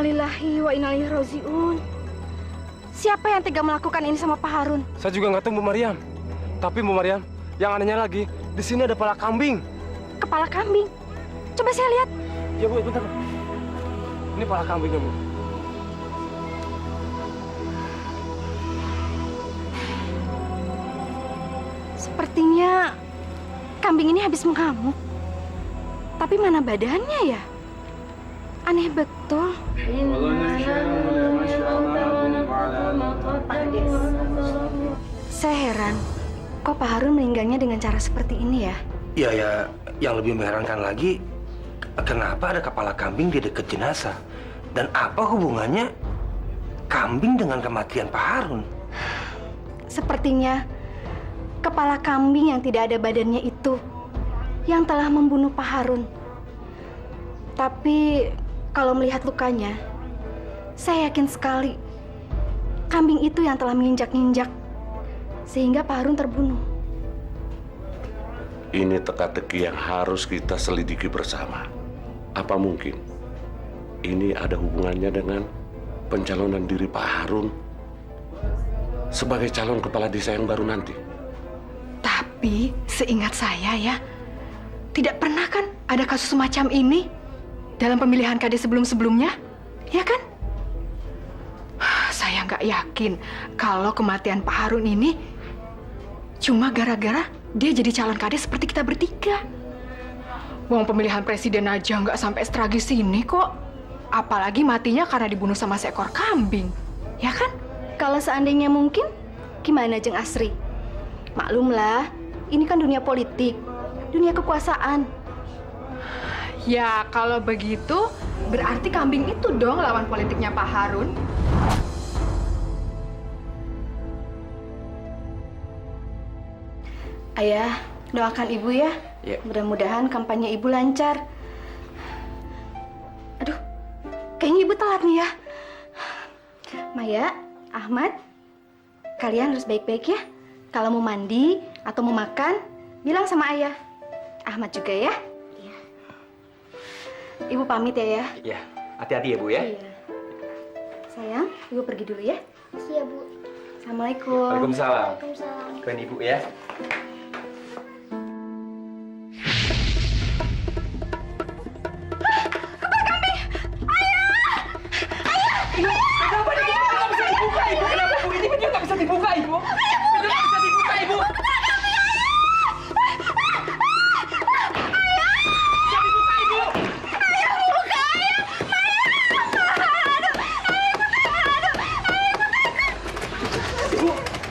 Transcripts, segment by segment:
Innalillahi wa inna ilaihi raji'un. Siapa yang tega melakukan ini sama Pak Harun? Saya juga nggak tahu, Bu Mariam. Tapi Bu Mariam, yang anehnya lagi, di sini ada kepala kambing. Kepala kambing? Coba saya lihat. Ya Bu, bentar. Ini kepala kambingnya, Bu. Sepertinya kambing ini habis mengamuk. Tapi mana badannya ya? Aneh betul. Saya heran, kok Pak Harun meninggalnya dengan cara seperti ini ya? Ya, yang lebih mengherankan lagi, kenapa ada kepala kambing di dekat jenazah? Dan apa hubungannya kambing dengan kematian Pak Harun? Sepertinya kepala kambing yang tidak ada badannya itu yang telah membunuh Pak Harun. Tapi kalau melihat lukanya, saya yakin sekali kambing itu yang telah menginjak-injak sehingga Pak Harun terbunuh. Ini teka-teki yang harus kita selidiki bersama. Apa mungkin ini ada hubungannya dengan pencalonan diri Pak Harun sebagai calon kepala desa yang baru nanti? Tapi seingat saya ya, tidak pernah kan ada kasus semacam ini dalam pemilihan kades sebelum-sebelumnya, ya kan? Saya nggak yakin kalau kematian Pak Harun ini cuma gara-gara dia jadi calon kades seperti kita bertiga. Wong pemilihan presiden aja nggak sampai setragis ini kok. Apalagi matinya karena dibunuh sama seekor kambing, ya kan? Kalau seandainya mungkin, gimana Jeng Asri? Maklumlah, ini kan dunia politik, dunia kekuasaan. Ya kalau begitu berarti kambing itu dong lawan politiknya Pak Harun. Ayah, doakan ibu ya. Ya. Mudah-mudahan kampanye ibu lancar. Aduh, kayaknya ibu telat nih ya. Maya, Ahmad, kalian harus baik-baik ya. Kalau mau mandi atau mau makan, bilang sama ayah. Ahmad juga ya. Iya. Ibu pamit ya. Ya, hati-hati ya Bu ya. Iya. Sayang, ibu pergi dulu ya. Iya, Bu. Assalamualaikum. Waalaikumsalam. Waalaikumsalam. Keren Ibu ya.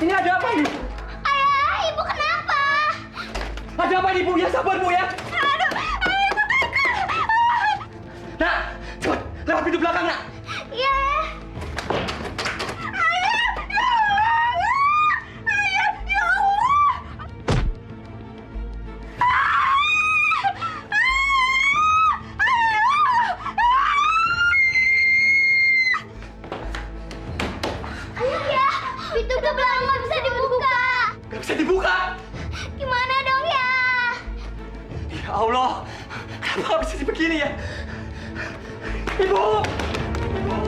Ini ada apa ini? Ayah, Ibu kenapa? Ada apa ini, Bu? Ya, sabar, Bu ya. Aduh, Ibu takut. Nak, cepat, lewat pintu belakang, Nak. Iya. Pintu ke belakang nggak bisa dibuka. Gak bisa dibuka. Gimana dong ya? Ya Allah, kenapa bisa begini ya? Ibu! Ibu!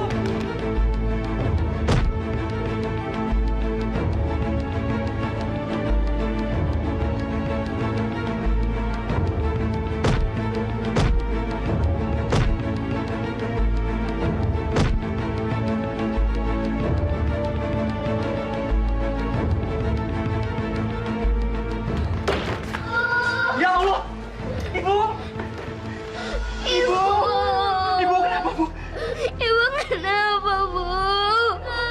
Ya Allah! Ibu! Ibu. Ibu kenapa, Bu? Ibu kenapa, Bu?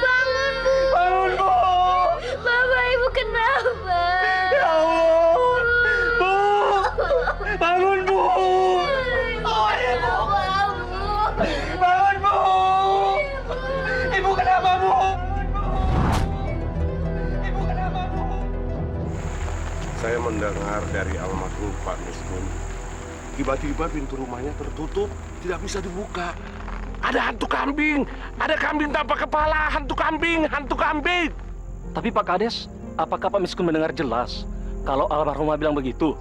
Bangun, Bu. Bangun, Bu! Bapak, Ibu kenapa? Ya Allah! Bu! Bangun, Bu! Oh, Ibu! Bangun, Bu! Ibu kenapa, Bu? Ibu kenapa, Bu? Saya mendengar dari almarhum Pak Miskun, tiba-tiba pintu rumahnya tertutup, tidak bisa dibuka. Ada hantu kambing, ada kambing tanpa kepala, hantu kambing, hantu kambing. Tapi Pak Kades, apakah Pak Miskun mendengar jelas kalau almarhumah bilang begitu?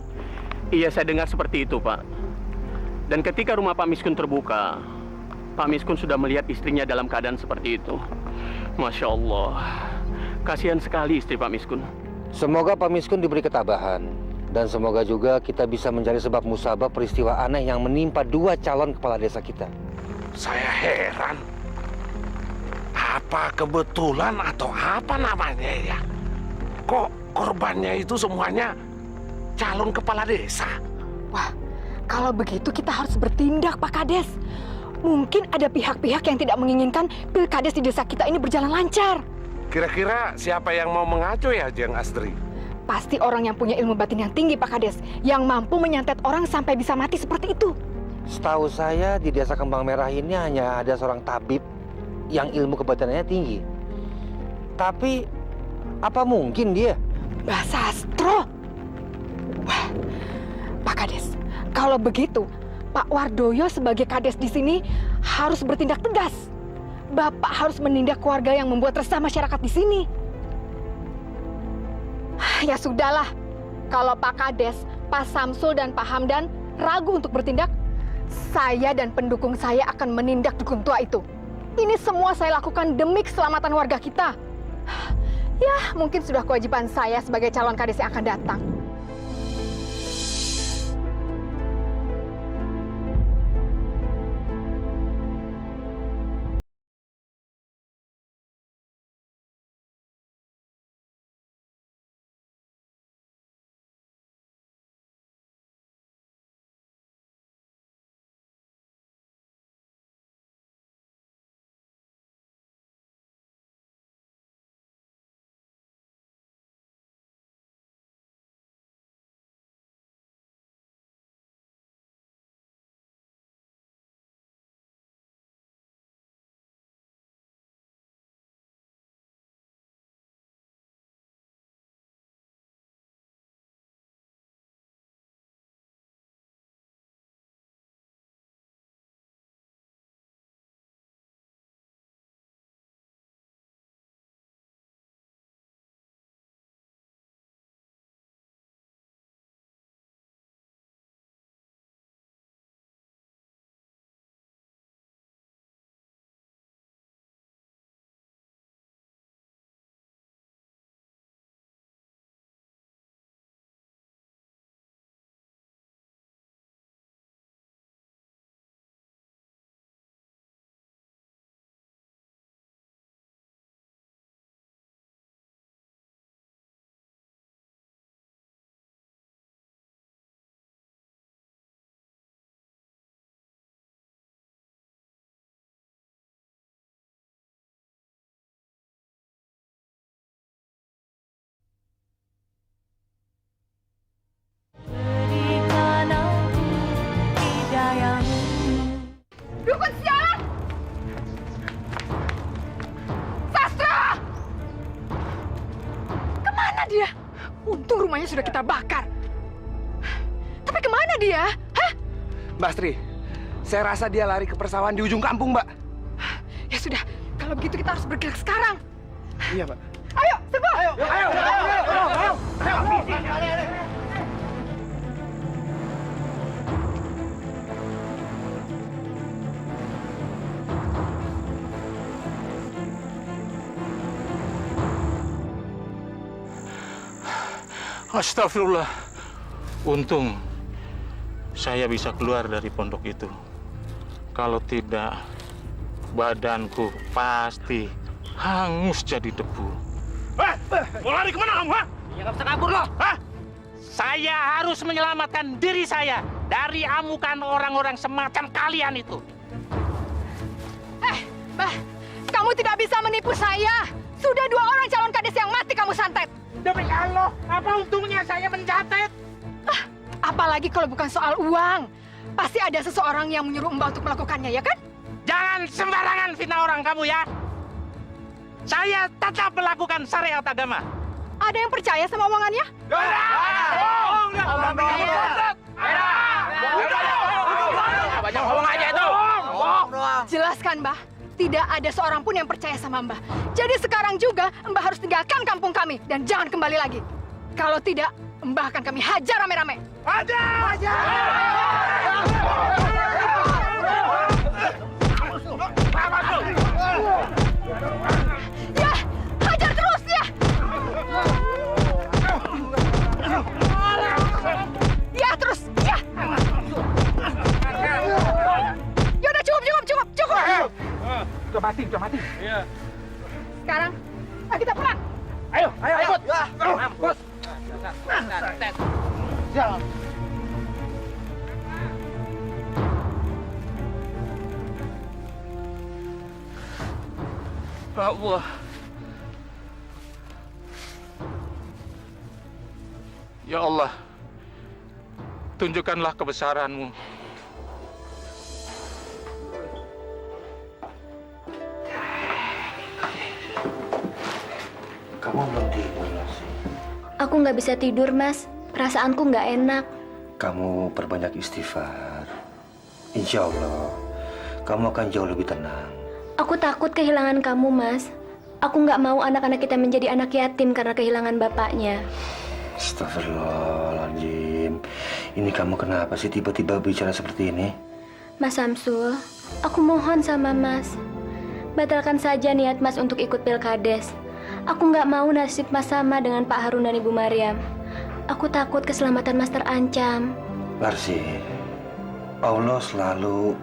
Iya, saya dengar seperti itu, Pak. Dan ketika rumah Pak Miskun terbuka, Pak Miskun sudah melihat istrinya dalam keadaan seperti itu. Masya Allah. Kasihan sekali istri Pak Miskun. Semoga Pak Miskun diberi ketabahan. Dan semoga juga kita bisa mencari sebab musabab peristiwa aneh yang menimpa 2 calon kepala desa kita. Saya heran. Apa kebetulan atau apa namanya ya? Kok korbannya itu semuanya calon kepala desa? Wah, kalau begitu kita harus bertindak, Pak Kades. Mungkin ada pihak-pihak yang tidak menginginkan pilkades di desa kita ini berjalan lancar. Kira-kira siapa yang mau mengacu ya, Jeng Astri? Pasti orang yang punya ilmu batin yang tinggi, Pak Kades, yang mampu menyantet orang sampai bisa mati seperti itu. Setahu saya di desa Kembang Merah ini hanya ada seorang tabib yang ilmu kebatinannya tinggi. Tapi apa mungkin dia? Mbah Sastro. Wah, Pak Kades, kalau begitu Pak Wardoyo sebagai kades di sini harus bertindak tegas. Bapak harus menindak keluarga yang membuat resah masyarakat di sini. Ya sudahlah, kalau Pak Kades, Pak Samsul dan Pak Hamdan ragu untuk bertindak, saya dan pendukung saya akan menindak dukun tua itu. Ini semua saya lakukan demi keselamatan warga kita. Ya, mungkin sudah kewajiban saya sebagai calon kades yang akan datang. Dukun sialan! Sastra! Kemana dia? Untung rumahnya sudah kita bakar. Tapi kemana dia? Hah? Mbak Astri, saya rasa dia lari ke persawahan di ujung kampung, Mbak. Ya sudah, kalau begitu kita harus bergerak sekarang. Iya, Mbak. Ayo, serbu! Ayo. Astagfirullah. Untung saya bisa keluar dari pondok itu. Kalau tidak, badanku pasti hangus jadi debu. Mau lari kemana kamu, ha? Ya nggak bisa kabur loh. Hah? Saya harus menyelamatkan diri saya dari amukan orang-orang semacam kalian itu. Mbah, kamu tidak bisa menipu saya. Sudah 2 orang calon kades yang mati kamu santet. Demi Allah, apa untungnya saya mencatat? Apalagi kalau bukan soal uang. Pasti ada seseorang yang menyuruh Mbak untuk melakukannya, ya kan? Jangan sembarangan fitnah orang kamu ya. Saya tetap melakukan syariat agama. Ada yang percaya sama omongannya? Banyak ngomong aja itu. Jelaskan, Mbah. Tidak ada seorang pun yang percaya sama Mbah. Jadi sekarang juga Mbah harus tinggalkan kampung kami dan jangan kembali lagi. Kalau tidak, Mbah akan kami hajar rame-rame. mati. Iya. Sekarang, ayo kita pulang. Ayo, ikut. Bos. Jalan. Allah. Ya Allah, tunjukkanlah kebesaran-Mu. Kamu belum tidur, Larsi. Aku nggak bisa tidur, Mas. Perasaanku nggak enak. Kamu perbanyak istighfar. Insya Allah, kamu akan jauh lebih tenang. Aku takut kehilangan kamu, Mas. Aku nggak mau anak-anak kita menjadi anak yatim karena kehilangan bapaknya. Astagfirullahaladzim. Ini kamu kenapa sih tiba-tiba bicara seperti ini? Mas Samsul, aku mohon sama Mas. Batalkan saja niat Mas untuk ikut Pilkades. Aku nggak mau nasib Mas sama dengan Pak Harun dan Ibu Maryam. Aku takut keselamatan Mas terancam. Larsi, Allah selalu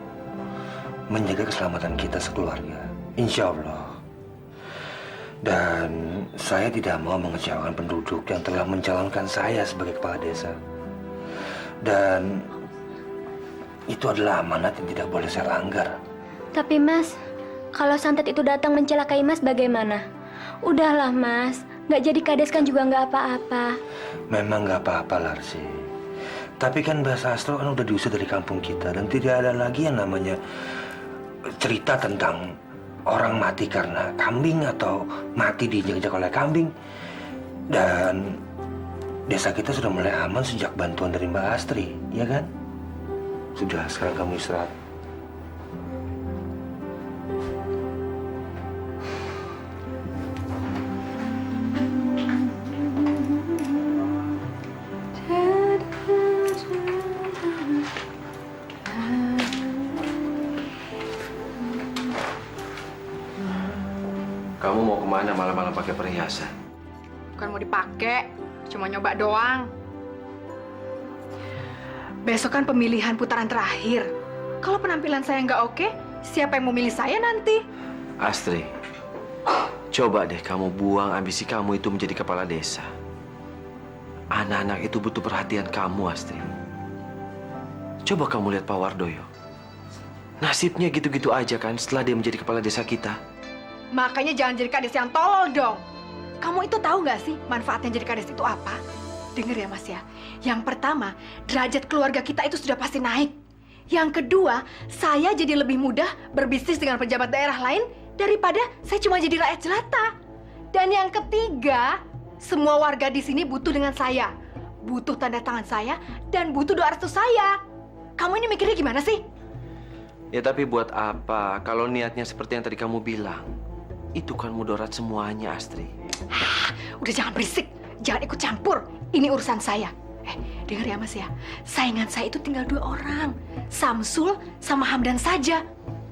menjaga keselamatan kita sekeluarga. Insya Allah. Dan saya tidak mau mengecewakan penduduk yang telah mencalonkan saya sebagai kepala desa. Dan itu adalah amanat yang tidak boleh saya langgar. Tapi Mas, kalau santet itu datang mencelakai Mas bagaimana? Udahlah Mas, nggak jadi kades kan juga nggak apa-apa. Memang nggak apa-apa, Larsi. Tapi kan bahasa astro kan udah diusir dari kampung kita. Dan tidak ada lagi yang namanya cerita tentang orang mati karena kambing atau mati diinjak-injak oleh kambing. Dan desa kita sudah mulai aman sejak bantuan dari Mbak Astri, ya kan? Sudah, sekarang kamu istirahat. Kamu mau kemana malam-malam pakai perhiasan? Bukan mau dipakai, cuma nyoba doang. Besok kan pemilihan putaran terakhir. Kalau penampilan saya nggak oke, siapa yang mau milih saya nanti? Astri, coba deh kamu buang ambisi kamu itu menjadi kepala desa. Anak-anak itu butuh perhatian kamu, Astri. Coba kamu lihat Pak Wardoyo. Nasibnya gitu-gitu aja kan setelah dia menjadi kepala desa kita. Makanya jangan jadi kades yang tolol dong. Kamu itu tahu nggak sih manfaatnya jadi kades itu apa? Dengar ya Mas ya. Yang pertama, derajat keluarga kita itu sudah pasti naik. Yang kedua, saya jadi lebih mudah berbisnis dengan pejabat daerah lain daripada saya cuma jadi rakyat jelata. Dan yang ketiga, semua warga di sini butuh dengan saya. Butuh tanda tangan saya dan butuh doa restu saya. Kamu ini mikirnya gimana sih? Ya tapi buat apa kalau niatnya seperti yang tadi kamu bilang? Itu kan mudarat semuanya, Astri. Udah jangan berisik, jangan ikut campur. Ini urusan saya. Dengar ya Mas ya, saingan saya itu tinggal 2 orang. Samsul sama Hamdan saja.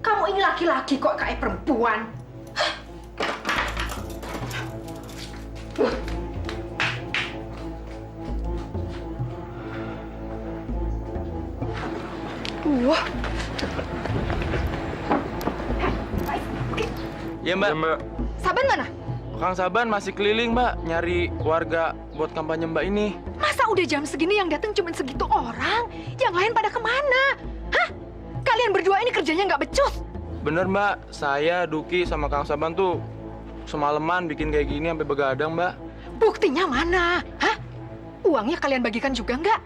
Kamu ini laki-laki kok kayak perempuan. Wah. Iya Mbak. Saban mana? Kang Saban masih keliling Mbak, nyari warga buat kampanye Mbak ini. Masa udah jam segini yang datang cuma segitu orang? Yang lain pada kemana? Hah? Kalian berdua ini kerjanya nggak becus? Bener Mbak, saya, Duki, sama Kang Saban tuh semalaman bikin kayak gini sampai begadang Mbak. Buktinya mana? Hah? Uangnya kalian bagikan juga nggak?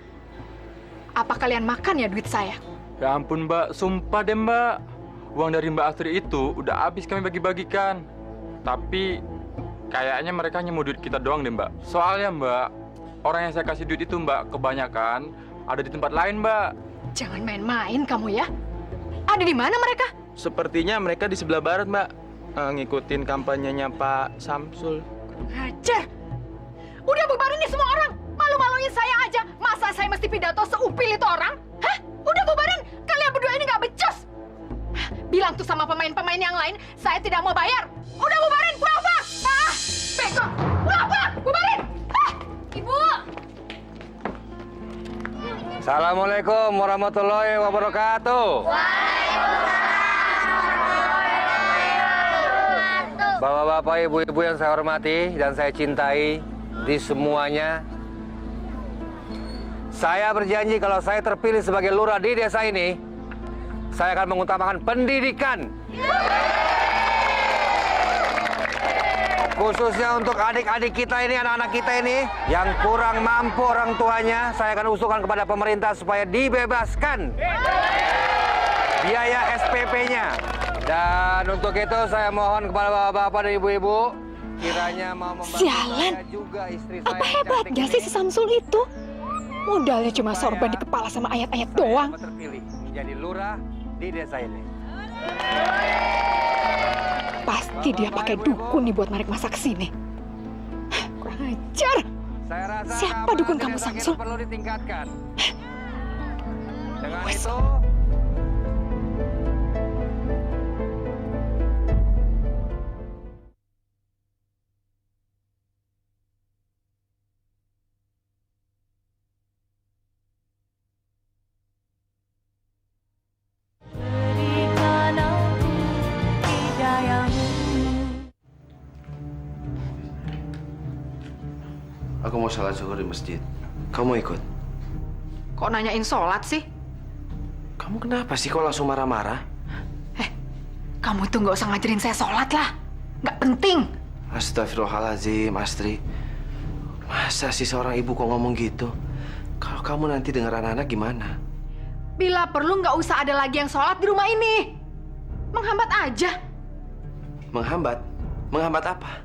Apa kalian makan ya duit saya? Ya ampun Mbak, sumpah deh Mbak. Uang dari Mbak Astri itu udah habis kami bagi-bagikan. Tapi kayaknya mereka nyemu duit kita doang deh Mbak. Soalnya Mbak, orang yang saya kasih duit itu Mbak, kebanyakan ada di tempat lain Mbak. Jangan main-main kamu ya. Ada di mana mereka? Sepertinya mereka di sebelah barat Mbak. Ngikutin kampanyenya Pak Samsul. Ajar. Udah bubarin nih semua orang. Malu-maluin saya aja. Masa saya mesti pidato seupil itu orang? Hah? Udah bubarin. Kalian berdua ini nggak becus. Bilang tuh sama pemain-pemain yang lain, saya tidak mau bayar. Udah bubarin, pulang. Beko. Pulang, bubarin. Ibu! Assalamualaikum warahmatullahi wabarakatuh. Bapak-bapak, ibu-ibu yang saya hormati dan saya cintai di semuanya, saya berjanji kalau saya terpilih sebagai lurah di desa ini, saya akan mengutamakan pendidikan. Khususnya untuk adik-adik kita ini, anak-anak kita ini yang kurang mampu orang tuanya, saya akan usulkan kepada pemerintah supaya dibebaskan biaya SPP-nya. Dan untuk itu saya mohon kepada bapak-bapak dan ibu-ibu, kiranya mau membantu saya juga istri saya. Apa hebatnya sih si Samsul itu? Modalnya cuma sorban di kepala sama ayat-ayat doang. Terpilih menjadi lurah di desa ini. Pasti dia pakai dukun nih buat narik masa ke sini. Kurang ajar. Saya rasa Siapa dukun kamu, keamanan Samsul? perlu ditingkatkan. Dengan itu, Aku mau salat zuhur di masjid. Kamu ikut? Kok nanyain sholat sih? Kamu kenapa sih kok langsung marah-marah? Kamu tuh nggak usah ngajarin saya sholat lah. Nggak penting. Astagfirullahaladzim, Astri. Masa sih seorang ibu kok ngomong gitu? Kalau kamu nanti dengar anak-anak gimana? Bila perlu nggak usah ada lagi yang sholat di rumah ini. Menghambat aja. Menghambat? Menghambat apa?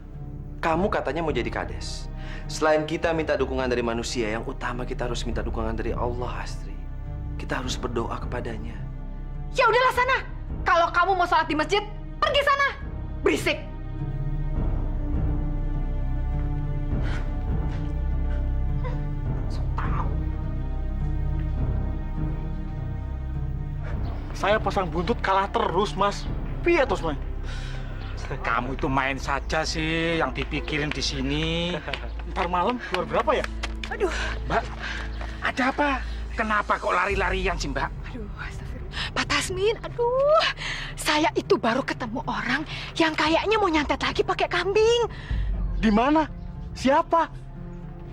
Kamu katanya mau jadi kades. Selain kita minta dukungan dari manusia, yang utama kita harus minta dukungan dari Allah, Astri. Kita harus berdoa kepadanya. Ya udahlah sana. Kalau kamu mau sholat di masjid, pergi sana. Berisik. Saya pasang buntut kalah terus, Mas. Piye terus, Mas? Kamu itu main saja sih, yang dipikirin di sini. Ntar malam keluar berapa ya? Aduh. Mbak, ada apa? Kenapa kok lari-larian sih, Mbak? Aduh, astagfirullah. Pak Tasmin, aduh. Saya itu baru ketemu orang yang kayaknya mau nyantet lagi pakai kambing. Di mana? Siapa?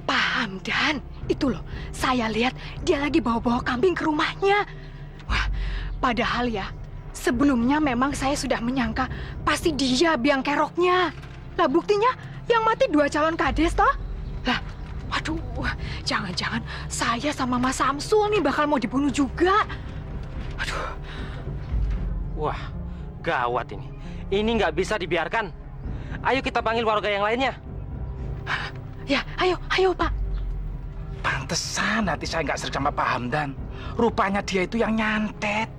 Pak Hamdan, itu loh. Saya lihat dia lagi bawa-bawa kambing ke rumahnya. Wah, padahal ya, sebelumnya memang saya sudah menyangka pasti dia biang keroknya. Lah buktinya yang mati 2 calon kades toh. Lah, waduh, jangan-jangan saya sama Mas Samsul nih bakal mau dibunuh juga. Aduh. Wah, gawat ini. Ini nggak bisa dibiarkan. Ayo kita panggil warga yang lainnya. Ya, ayo Pak. Pantesan hati saya nggak serg sama Pak Hamdan. Rupanya dia itu yang nyantet.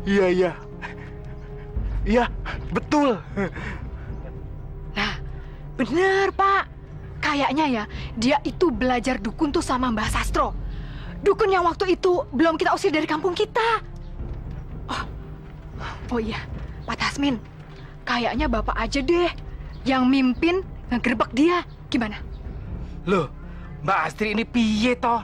Iya. Iya, betul. Nah, bener Pak. Kayaknya ya, dia itu belajar dukun tuh sama Mbah Sastro. Dukun yang waktu itu belum kita usir dari kampung kita. Oh iya, Pak Tasmin. Kayaknya Bapak aja deh yang mimpin ngegerebek dia. Gimana? Loh, Mbak Astri ini piye toh?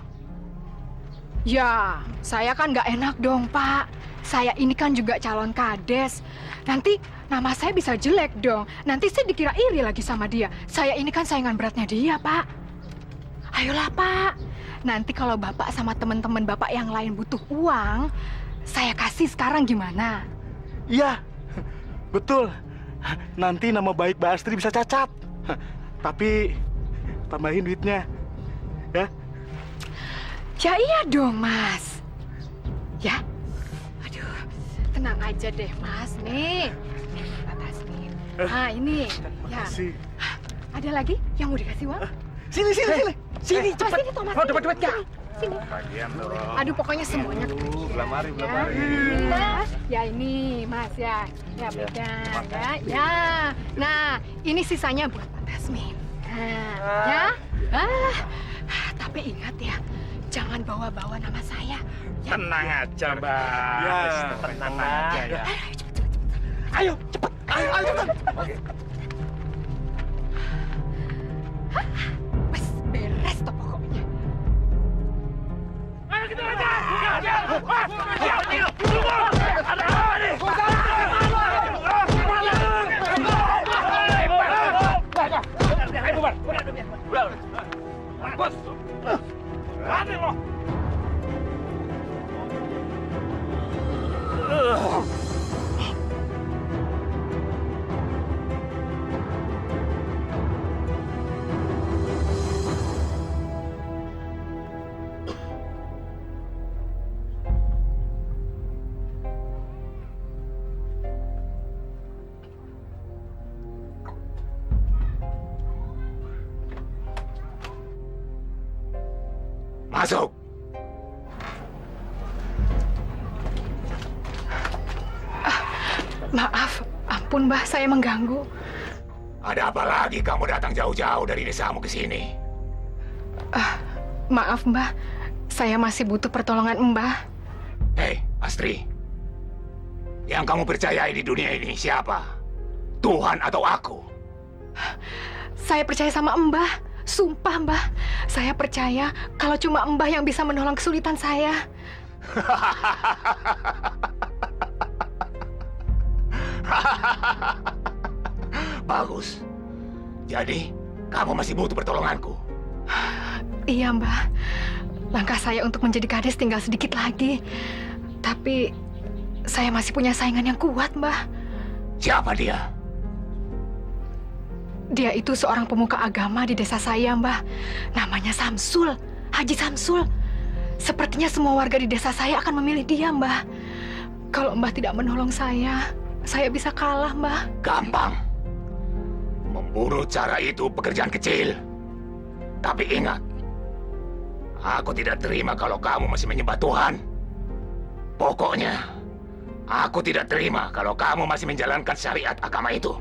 Ya, saya kan nggak enak dong, Pak. Saya ini kan juga calon kades. Nanti nama saya bisa jelek dong. Nanti saya dikira iri lagi sama dia. Saya ini kan saingan beratnya dia, Pak. Ayolah, Pak. Nanti kalau Bapak sama teman-teman Bapak yang lain butuh uang, saya kasih sekarang gimana? Iya, betul. Nanti nama baik Mbak Astri bisa cacat. Tapi tambahin duitnya, ya? Ya iya dong, Mas. Ya? Aduh, tenang aja deh, Mas. Nih Pak Tasmin. Nah, ini. Ya. Ada lagi yang mau dikasih uang? Sini. Sini, cepat. Sini, Thomas. dapat duit ya? Sini. Aduh, pokoknya semuanya Belum hari. Ini, Mas. Ya ini, Mas, ya. Ya, pegang, ya. Ya. Nah, ini sisanya buat Pak Tasmin. Nah, ya. Tapi ingat ya, jangan bawa-bawa nama saya. Ya. Tenang aja, Mbak. Ya, tenang aja ya. Ayo, cepet. Ayo, cepet. Wes, beres toh pokoknya. Ayo kita aja. Ada apa nih? Masuk. Maaf, ampun Mbah, saya mengganggu. Ada apa lagi kamu datang jauh-jauh dari desamu ke sini? Maaf Mbah, saya masih butuh pertolongan Mbah. Hei, Astri. Yang kamu percayai di dunia ini siapa? Tuhan atau aku? Saya percaya sama Mbah. Sumpah Mbah, saya percaya kalau cuma Mbah yang bisa menolong kesulitan saya. Bagus. Jadi, kamu masih butuh pertolonganku? Iya Mbah, langkah saya untuk menjadi kades tinggal sedikit lagi. Tapi saya masih punya saingan yang kuat Mbah. Siapa dia? Dia itu seorang pemuka agama di desa saya Mbah. Namanya Samsul, Haji Samsul. Sepertinya semua warga di desa saya akan memilih dia Mbah. Kalau Mbah tidak menolong saya bisa kalah Mbah. Gampang. Membunuh cara itu pekerjaan kecil. Tapi ingat, aku tidak terima kalau kamu masih menyembah Tuhan. Pokoknya, aku tidak terima kalau kamu masih menjalankan syariat agama itu.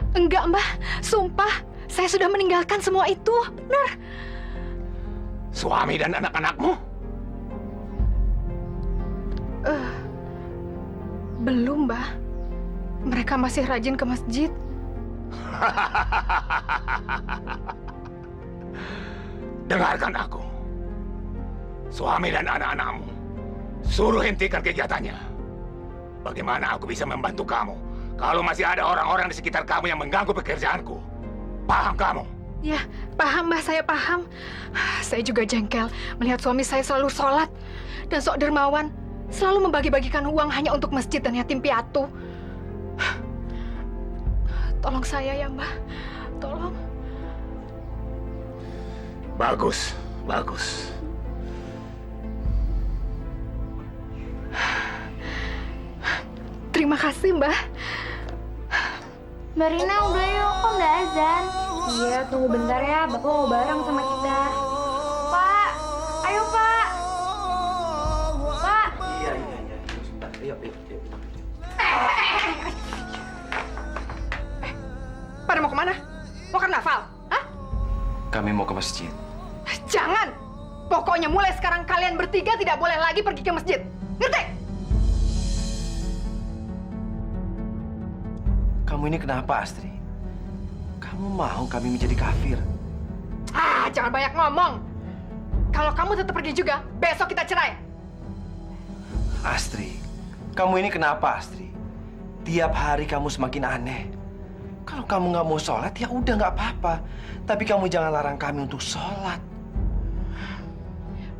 Enggak Mbah, sumpah. Saya sudah meninggalkan semua itu, benar. Suami dan anak-anakmu? Belum Mbah. Mereka masih rajin ke masjid. Dengarkan aku. Suami dan anak-anakmu, suruh hentikan kegiatannya. Bagaimana aku bisa membantu kamu kalau masih ada orang-orang di sekitar kamu yang mengganggu pekerjaanku? Paham kamu? Ya, paham Mbah, saya paham. Saya juga jengkel melihat suami saya selalu sholat dan sok dermawan, selalu membagi-bagikan uang hanya untuk masjid dan yatim piatu. Tolong saya ya Mbah, tolong. Bagus, bagus. Terima kasih Mbah. Mbak Rina, udah yuk, kok udah azan? Iya, tunggu bentar ya, Bapak mau bareng sama kita. Pak, ayo Pak. Pak. Iya. Ayo. Pada mau kemana? Mau karnaval? Hah? Kami mau ke masjid. Jangan! Pokoknya mulai sekarang kalian bertiga tidak boleh lagi pergi ke masjid. Ngerti? Kamu ini kenapa, Astri? Kamu mau kami menjadi kafir? Jangan banyak ngomong. Kalau kamu tetap pergi juga, besok kita cerai. Astri, kamu ini kenapa, Astri? Tiap hari kamu semakin aneh. Kalau kamu nggak mau sholat, ya udah nggak apa-apa. Tapi kamu jangan larang kami untuk sholat.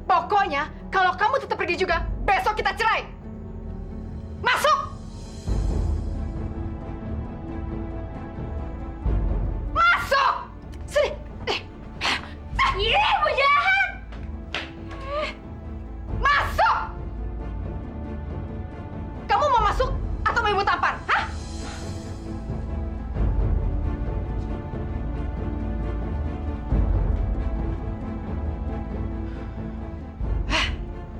Pokoknya, kalau kamu tetap pergi juga, besok kita cerai. Masuk! Masuk! Sini! Ibu jahat! Masuk! Kamu mau masuk atau mau ibu tampar? Hah?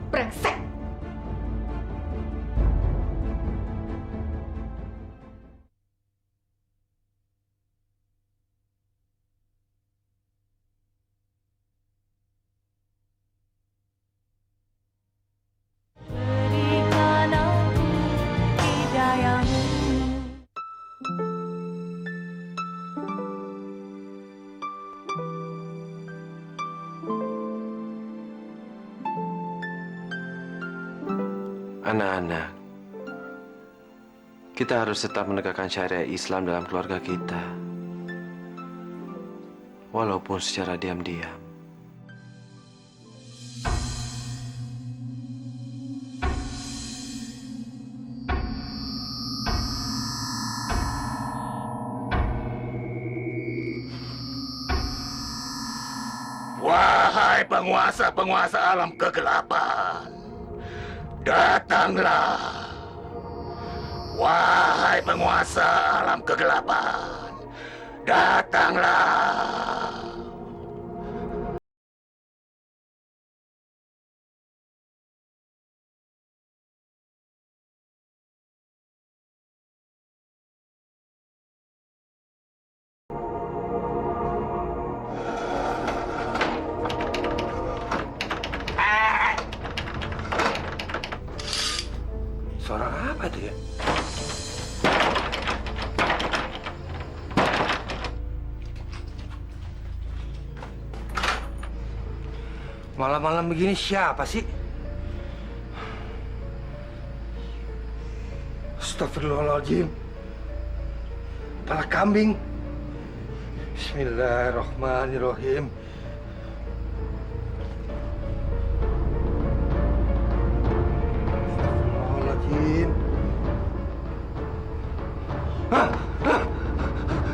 Brengsek! Anak-anak, kita harus tetap menegakkan syariat Islam dalam keluarga kita. Walaupun secara diam-diam. Wahai penguasa-penguasa alam kegelapan, datanglah. Wahai penguasa alam kegelapan, datanglah. Malam-malam begini siapa sih? Astagfirullahaladzim. Kepala kambing. Bismillahirrahmanirrahim. Astagfirullahaladzim.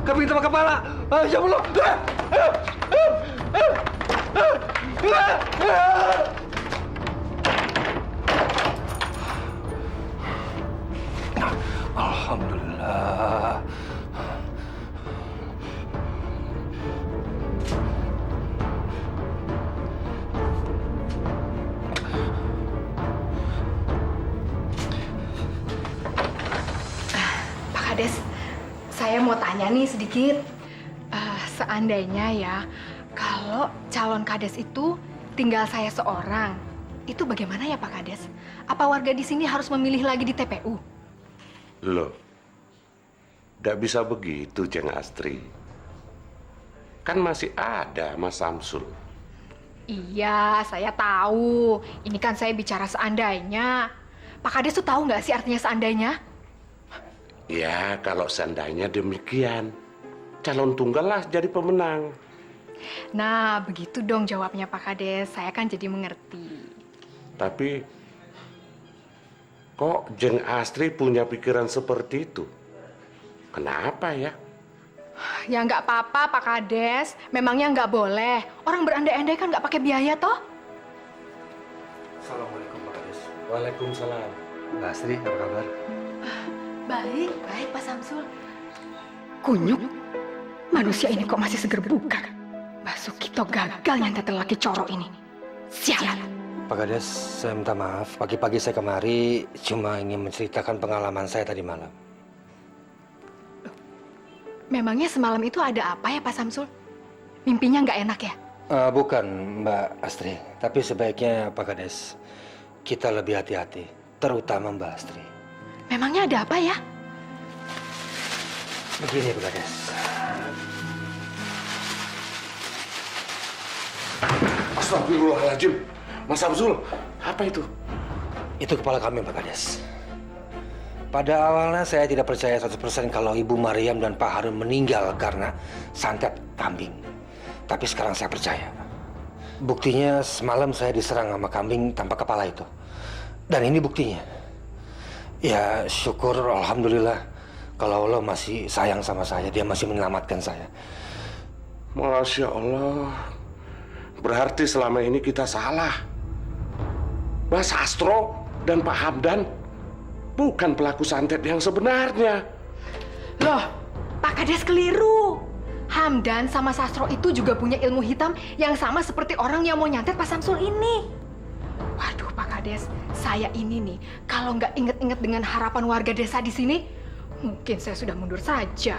Kambing sama kepala. Ya Allah. Alhamdulillah. Pak Kades, saya mau tanya nih sedikit. Seandainya ya, kalau calon Kades itu tinggal saya seorang, itu bagaimana ya Pak Kades? Apa warga di sini harus memilih lagi di TPU? Loh, tidak bisa begitu, Jeng Astri. Kan masih ada Mas Samsul. Iya, saya tahu. Ini kan saya bicara seandainya. Pak Kades tuh tahu nggak sih artinya seandainya? Ya, kalau seandainya demikian, calon tunggal lah jadi pemenang. Nah, begitu dong jawabnya Pak Kades. Saya kan jadi mengerti. Tapi, kok Jeng Astri punya pikiran seperti itu? Kenapa ya? Ya nggak apa-apa Pak Kades. Memangnya nggak boleh. Orang berandai-andai kan nggak pakai biaya toh? Assalamualaikum Pak Kades. Waalaikumsalam. Mbak Astri, apa kabar? Baik, baik Pak Samsul. Kunyuk. Manusia ini kok masih seger bugar. Mbak Sukito gagal nyantet lelaki corok ini. Sialan. Pak Kades, saya minta maaf. Pagi-pagi saya kemari cuma ingin menceritakan pengalaman saya tadi malam. Memangnya semalam itu ada apa ya Pak Samsul? Mimpinya nggak enak ya? Bukan Mbak Astri, tapi sebaiknya Pak Kades kita lebih hati-hati, terutama Mbak Astri. Memangnya ada apa ya? Begini Pak Kades. Astagfirullahaladzim. Mas Samsul, apa itu? Itu kepala kambing Pak Kades. Pada awalnya saya tidak percaya 100% kalau Ibu Maryam dan Pak Harun meninggal karena santet kambing. Tapi sekarang saya percaya. Buktinya semalam saya diserang sama kambing tanpa kepala itu. Dan ini buktinya. Ya syukur alhamdulillah kalau Allah masih sayang sama saya. Dia masih menyelamatkan saya. Masya Allah. Berarti selama ini kita salah. Mas Astro dan Pak Hamdan bukan pelaku santet yang sebenarnya. Loh, Pak Kades keliru. Hamdan sama Sastro itu juga punya ilmu hitam yang sama seperti orang yang mau nyantet Pak Samsul ini. Waduh Pak Kades, saya ini nih kalau nggak inget-inget dengan harapan warga desa di sini, mungkin saya sudah mundur saja.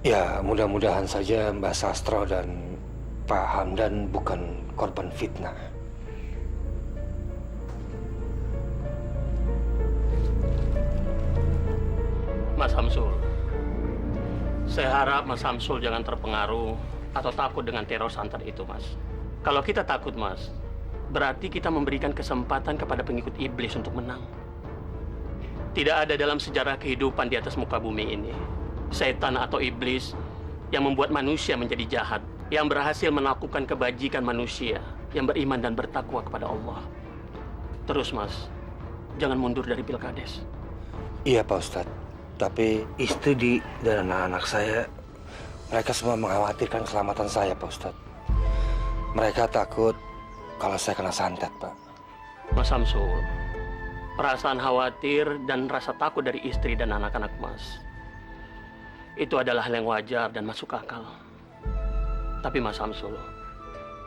Ya mudah-mudahan saja Mbak Sastro dan Pak Hamdan bukan korban fitnah. Mas Samsul, saya harap Mas Samsul jangan terpengaruh atau takut dengan teror santet itu, Mas. Kalau kita takut, Mas, berarti kita memberikan kesempatan kepada pengikut iblis untuk menang. Tidak ada dalam sejarah kehidupan di atas muka bumi ini setan atau iblis yang membuat manusia menjadi jahat, yang berhasil melakukan kebajikan manusia, yang beriman dan bertakwa kepada Allah. Terus, Mas, jangan mundur dari Pilkades. Iya Pak Ustadz. Tapi istri dan anak-anak saya, mereka semua mengkhawatirkan keselamatan saya, Pak Ustadz. Mereka takut kalau saya kena santet, Pak. Mas Samsul, perasaan khawatir dan rasa takut dari istri dan anak-anak Mas, itu adalah hal yang wajar dan masuk akal. Tapi Mas Samsul,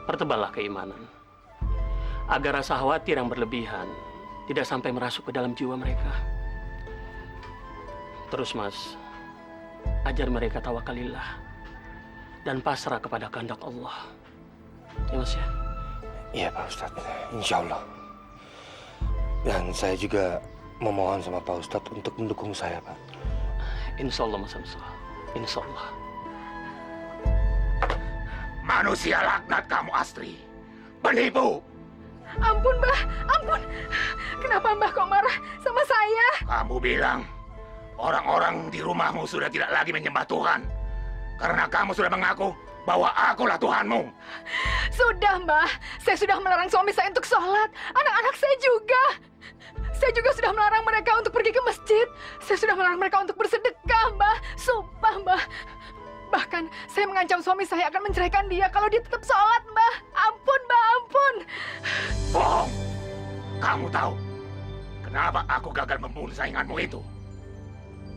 perteballah keimanan, agar rasa khawatir yang berlebihan tidak sampai merasuk ke dalam jiwa mereka. Terus Mas, ajar mereka tawakalillah dan pasrah kepada kehendak Allah. Ya Mas ya? Iya Pak Ustadz, insya Allah. Dan saya juga memohon sama Pak Ustadz untuk mendukung saya, Pak. Insya Allah Mas Samsul, insya Allah. Manusia laknat kamu Astri. Penipu! Ampun, Mbah, ampun. Kenapa Mbah kok marah sama saya? Kamu bilang orang-orang di rumahmu sudah tidak lagi menyembah Tuhan karena kamu sudah mengaku bahwa akulah Tuhanmu. Sudah, Mbah. Saya sudah melarang suami saya untuk sholat. Anak-anak saya juga. Saya juga sudah melarang mereka untuk pergi ke masjid. Saya sudah melarang mereka untuk bersedekah, Mbah. Sumpah, Mbah. Bahkan saya mengancam suami saya akan menceraikan dia kalau dia tetap sholat, Mbah. Ampun, Mbah, ampun. Bohong! Kamu tahu kenapa aku gagal membunuh sainganmu itu?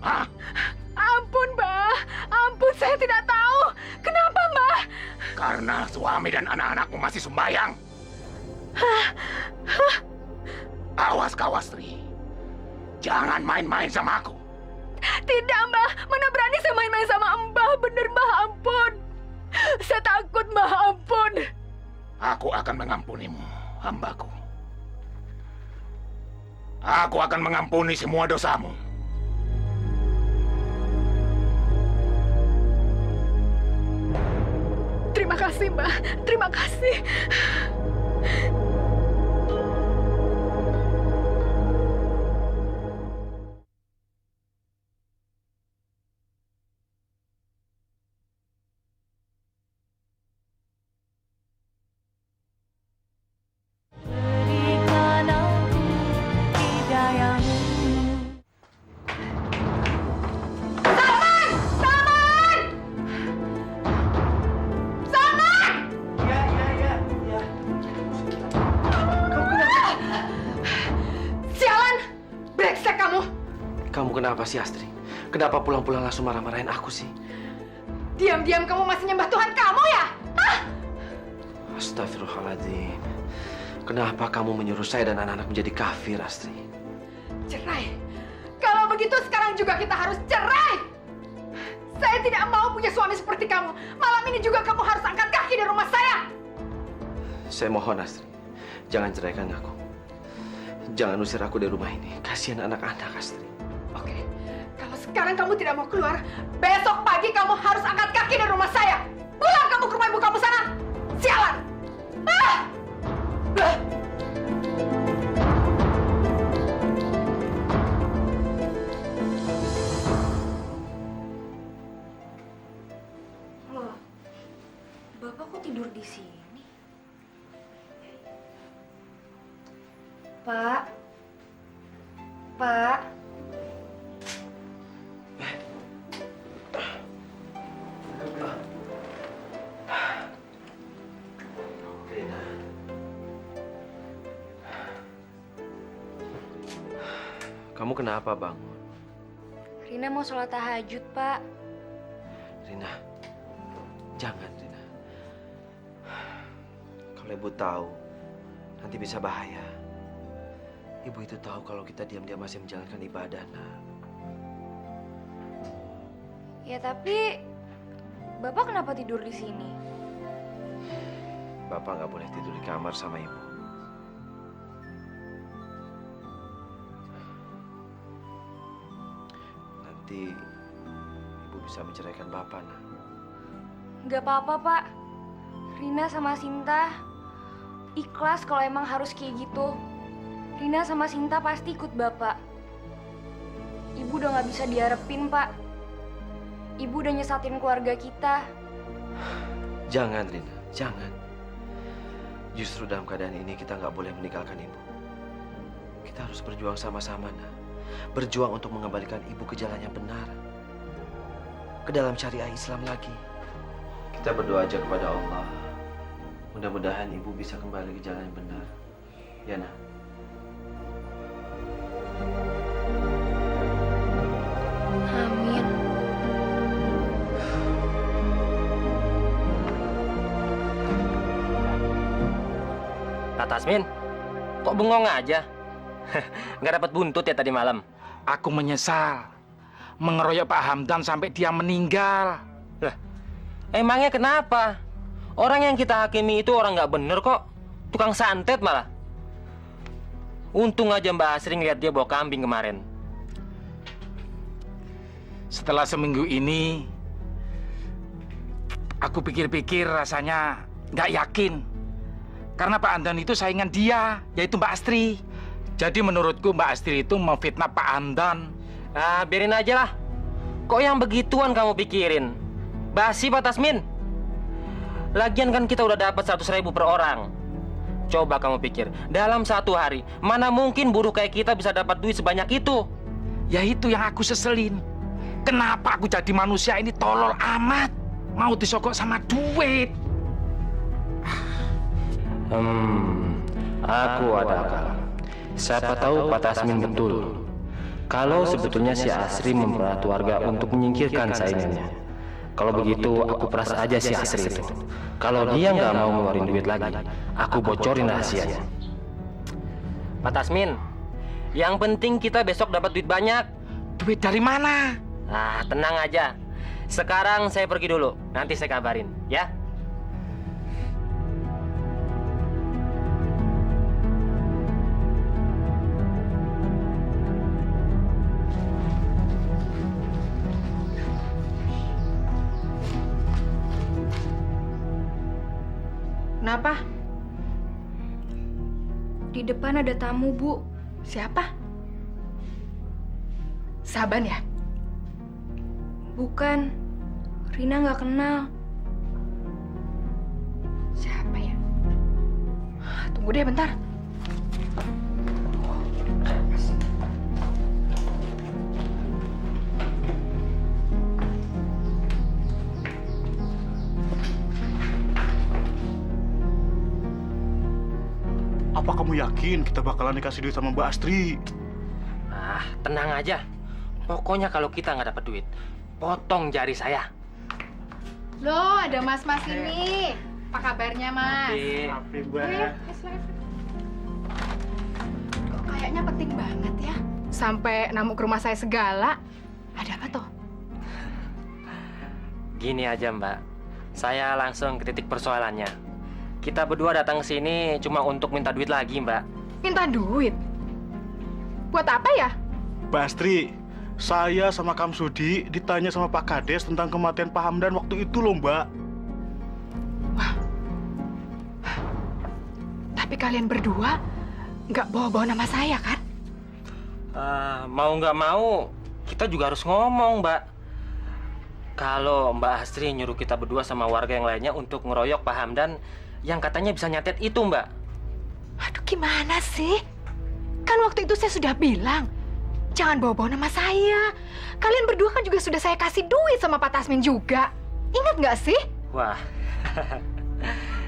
Hah? Ampun, Mbah. Ampun, saya tidak tahu. Kenapa, Mbah? Karena suami dan anak-anakmu masih sembahyang. Awas kau, Astri. Jangan main-main sama aku. Tidak, Mbah. Mana berani saya main-main sama Mbah. Bener, Mbah. Ampun. Saya takut, Mbah. Ampun. Aku akan mengampunimu, hambaku. Aku akan mengampuni semua dosamu. Terima kasih, Mbah. Terima kasih. Kamu kenapa sih, Astri? Kenapa pulang-pulang langsung marah-marahin aku sih? Diam-diam kamu masih nyembah Tuhan kamu ya? Hah? Astagfirullahaladzim. Kenapa kamu menyuruh saya dan anak-anak menjadi kafir, Astri? Cerai. Kalau begitu sekarang juga kita harus cerai. Saya tidak mau punya suami seperti kamu. Malam ini juga kamu harus angkat kaki dari rumah saya. Saya mohon, Astri. Jangan ceraikan aku. Jangan usir aku dari rumah ini. Kasihan anak-anak, Astri. Oke, kalau sekarang kamu tidak mau keluar, besok pagi kamu harus angkat kaki dari rumah saya. Pulang kamu ke rumah ibu kamu sana. Sialan! Ah! Ah! Loh, Bapak kok tidur di sini? Pak? Pak? Kamu kenapa bangun? Rina mau sholat tahajud, Pak. Rina, jangan, Rina. Kalau ibu tahu, nanti bisa bahaya. Ibu itu tahu kalau kita diam-diam masih menjalankan ibadah, nak. Ya tapi, Bapak kenapa tidur di sini? Bapak nggak boleh tidur di kamar sama ibu. Nanti ibu bisa menceraikan Bapak, nak. Nggak apa-apa, Pak. Rina sama Sinta ikhlas kalau emang harus kayak gitu. Rina sama Sinta pasti ikut Bapak. Ibu udah nggak bisa diharapin, Pak. Ibu udah nyesatin keluarga kita. Jangan, Rina, jangan. Justru dalam keadaan ini kita nggak boleh meninggalkan ibu. Kita harus berjuang sama-sama, nak. Berjuang untuk mengembalikan ibu ke jalan yang benar. Ke dalam syariah Islam lagi. Kita berdoa aja kepada Allah. Mudah-mudahan ibu bisa kembali ke jalan yang benar. Ya, nak? Amin. Kak Tasmin, kok bengong aja? Nggak dapat buntut ya tadi malam? Aku menyesal mengeroyok Pak Hamdan sampai dia meninggal. Lah, emangnya kenapa? Orang yang kita hakimi itu orang nggak bener kok. Tukang santet malah. Untung aja Mbak Asri ngeliat dia bawa kambing kemarin. Setelah seminggu ini, aku pikir-pikir rasanya nggak yakin Karena Pak Hamdan itu saingan dia, yaitu Mbak Astri. Jadi menurutku Mbak Astri itu memfitnah Pak Hamdan. Ah, biarin aja lah. Kok yang begituan kamu pikirin? Basi Pak Tasmin. Lagian kan kita udah dapat 100.000 per orang. Coba kamu pikir, dalam 1 hari, mana mungkin buruh kayak kita bisa dapat duit sebanyak itu? Ya itu yang aku seselin. Kenapa aku jadi manusia ini tolol amat? Mau disogok sama duit. Aku ada akal. Siapa tahu Pak Tasmin betul. Kalau sebetulnya si Asri memperat warga untuk menyingkirkan saingannya. Kalau begitu, aku peras aja si Asri itu. Kalau dia nggak mau ngeluarin duit lagi, aku bocorin rahasianya. Pak Tasmin, yang penting kita besok dapat duit banyak. Duit dari mana? Ah, tenang aja. Sekarang saya pergi dulu. Nanti saya kabarin, ya. Kenapa? Di depan ada tamu, Bu. Siapa? Saban ya? Bukan. Rina nggak kenal. Siapa ya? Tunggu deh bentar. Apa kamu yakin kita bakalan dikasih duit sama Mbak Astri? Ah, tenang aja. Pokoknya kalau kita nggak dapat duit, potong jari saya. Loh, ada mas-mas ini. Apa kabarnya, Mas? Tapi Mbak. Kok kayaknya penting banget ya? Sampai namu ke rumah saya segala. Ada apa toh? Gini aja, Mbak. Saya langsung ke titik persoalannya. Kita berdua datang ke sini cuma untuk minta duit lagi, Mbak. Minta duit? Buat apa ya? Mbak Astri, saya sama Kang Sudi ditanya sama Pak Kades tentang kematian Pak Hamdan waktu itu loh, Mbak. Wah. Tapi kalian berdua nggak bawa-bawa nama saya, kan? Mau nggak mau, kita juga harus ngomong, Mbak. Kalau Mbak Astri nyuruh kita berdua sama warga yang lainnya untuk ngeroyok Pak Hamdan, yang katanya bisa nyatet itu, Mbak. Aduh, gimana sih? Kan waktu itu saya sudah bilang, jangan bawa-bawa nama saya. Kalian berdua kan juga sudah saya kasih duit sama Pak Tasmin juga. Ingat nggak sih? Wah,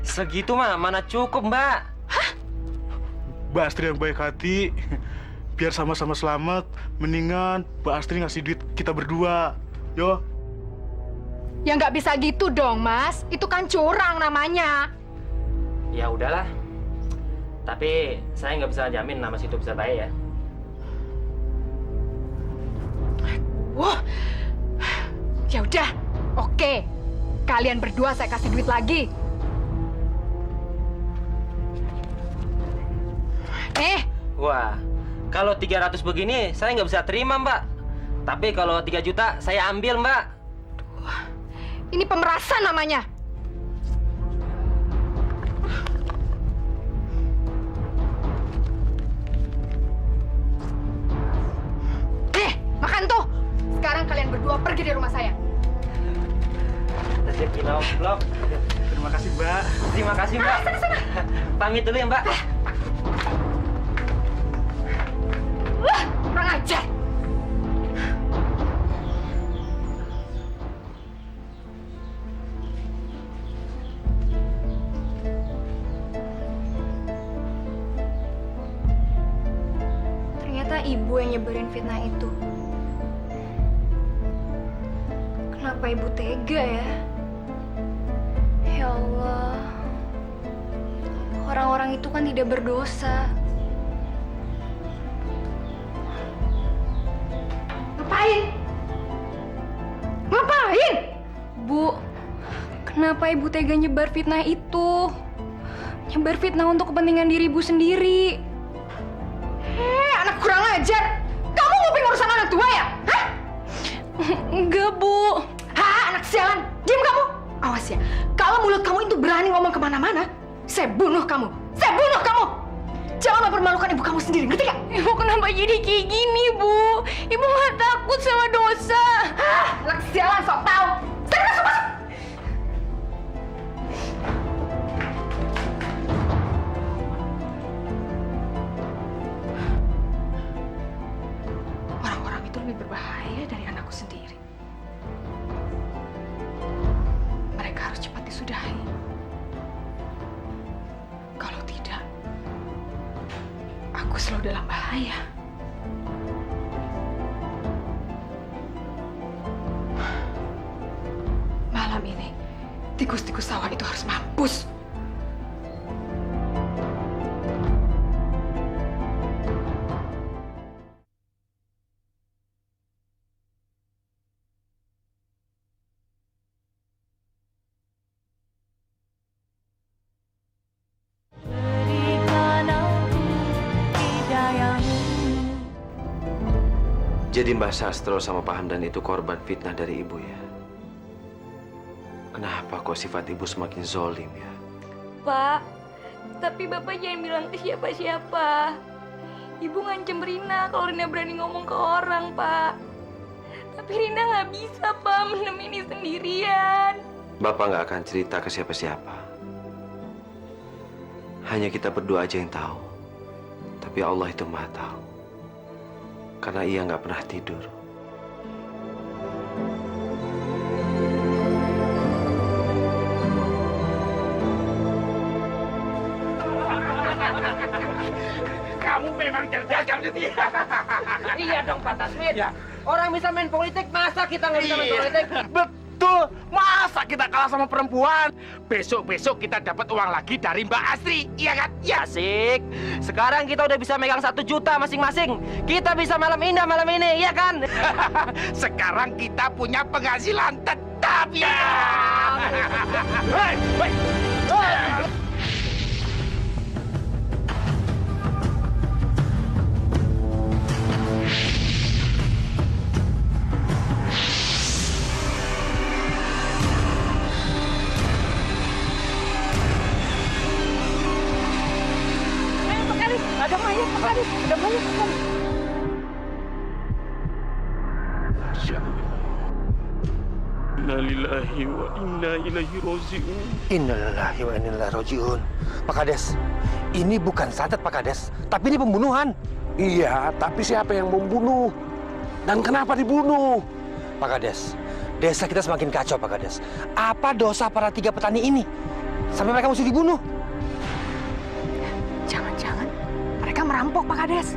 segitu mah mana cukup, Mbak. Hah? Mbak Astri yang baik hati. Biar sama-sama selamat, mendingan Mbak Astri ngasih duit kita berdua. Yo. Ya nggak bisa gitu dong, Mas. Itu kan curang namanya. Ya udahlah. Tapi saya nggak bisa jamin nama situ bisa baik ya. Wah. Ya udah. Oke. Kalian berdua saya kasih duit lagi. Wah, kalau 300 begini saya nggak bisa terima, Mbak. Tapi kalau 3 juta saya ambil, Mbak. Ini pemerasan namanya. Makan tuh. Sekarang kalian berdua pergi dari rumah saya. Rezeki blok. Terima kasih, Mbak. Terima kasih, Mbak. Sana. Pamit dulu ya, Mbak. Kurang ajar. Ternyata ibu yang nyebarin fitnah itu. Kenapa ibu tega ya? Ya Allah. Orang-orang itu kan tidak berdosa. Ngapain? Bu, kenapa ibu tega nyebar fitnah itu? Nyebar fitnah untuk kepentingan diri ibu sendiri. Anak kurang ajar. Kamu nguping urusan anak tua ya? Hah? Enggak, Bu. Anak sialan. Diam kamu. Awas ya. Kalau mulut kamu itu berani ngomong kemana-mana, saya bunuh kamu. Saya bunuh kamu! Jangan mempermalukan ibu kamu sendiri, ngerti gak? Ibu kenapa jadi kayak gini, Bu? Ibu nggak takut sama dosa. Anak sialan, sok tahu. Sana masuk, masuk! Orang-orang itu lebih berbahaya dari anakku sendiri. Mereka harus cepat disudahi. Kalau tidak, aku selalu dalam bahaya. Malam ini, tikus-tikus sawah itu harus mampus. Jadi Mbah Sastro sama Pak Hamdan itu korban fitnah dari ibu ya? Kenapa kok sifat ibu semakin zolim ya? Pak, tapi Bapak jangan bilang ke siapa-siapa. Ibu ngancem Rina kalau Rina berani ngomong ke orang, Pak. Tapi Rina nggak bisa, Pak, menem ini sendirian. Bapak nggak akan cerita ke siapa-siapa. Hanya kita berdua aja yang tahu. Tapi Allah itu Maha tahu. Karena ia nggak pernah tidur. Kamu memang cerdas, kamu setia. Iya dong, Pak Tasmin. Orang bisa main politik, masa kita nggak bisa main politik? Betul. Masa kita kalah sama perempuan? Besok-besok kita dapat uang lagi dari Mbak Astri, iya kan? Ya. Asik. Sekarang kita udah bisa megang 1 juta masing-masing. Kita bisa malam indah malam ini, iya kan? Sekarang kita punya penghasilan tetap ya. Hei, hei. Ada mayat, Pak Kades. Ada mayat, Pak Kades. Innalillahi wa inna ilaihi roji'un. Innalillahi wa inna ilaihi raji'un. Pak Kades, ini bukan santet Pak Kades, tapi ini pembunuhan. Iya, tapi siapa yang membunuh? Dan kenapa dibunuh? Pak Kades, desa kita semakin kacau Pak Kades. Apa dosa para 3 petani ini? Sampai mereka mesti dibunuh. Jangan-jangan mereka merampok, Pak Kades.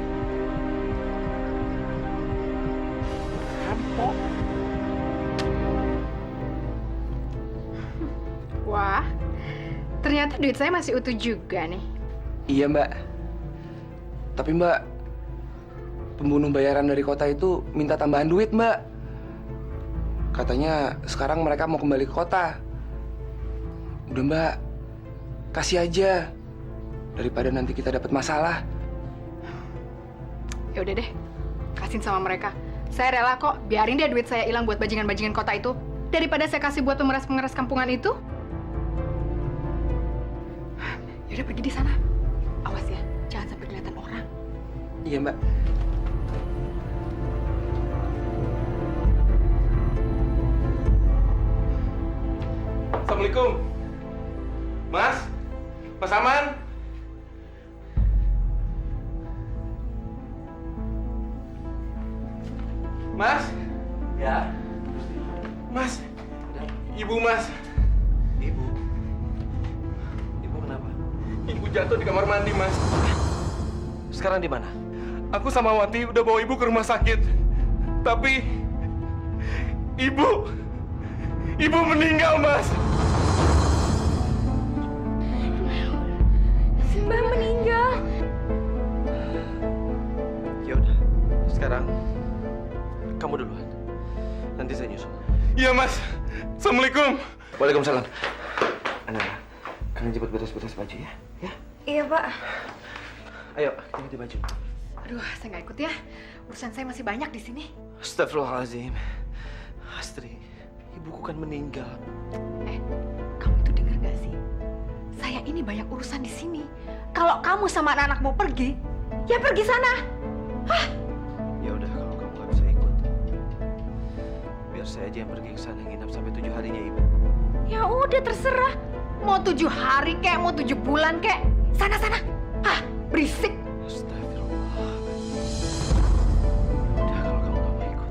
Rampok? Wah, ternyata duit saya masih utuh juga nih. Iya, Mbak. Tapi, Mbak, pembunuh bayaran dari kota itu minta tambahan duit, Mbak. Katanya sekarang mereka mau kembali ke kota. Udah, Mbak. Kasih aja. Daripada nanti kita dapat masalah. Ya udah deh, kasihin sama mereka. Saya rela kok, biarin deh duit saya hilang buat bajingan-bajingan kota itu. Daripada saya kasih buat pemeras-pemeras kampungan itu. Ya udah pergi di sana. Awas ya, jangan sampai kelihatan orang. Iya, Mbak. Assalamualaikum. Mas? Mas Aman? Mas? Ya. Mas? Ibu, Mas. Ibu. Ibu kenapa? Ibu jatuh di kamar mandi, Mas. Sekarang di mana? Aku sama Wati udah bawa ibu ke rumah sakit. Tapi ibu meninggal, Mas. Mbak meninggal. Ya udah. Sekarang kamu duluan. Nanti saya nyusul. Iya, Mas. Assalamualaikum. Waalaikumsalam. Anak, kalian cepat beres-beres baju ya. Ya. Iya, Pak. Ayo, ganti baju. Aduh, saya nggak ikut ya. Urusan saya masih banyak di sini. Astagfirullahaladzim. Astri, ibuku kan meninggal. Kamu itu dengar gak sih? Saya Saya ini banyak urusan di sini. Kalau kamu sama anak-anak mau pergi, ya pergi sana. Ya udah, kalau kamu nggak bisa ikut, biar saya aja yang pergi ke sana nginap sampai 7 harinya Ibu. Ya udah terserah. Mau 7 hari kek, mau 7 bulan kek. Sana. Berisik. Astagfirullah. Udah, kalau kamu nggak mau ikut.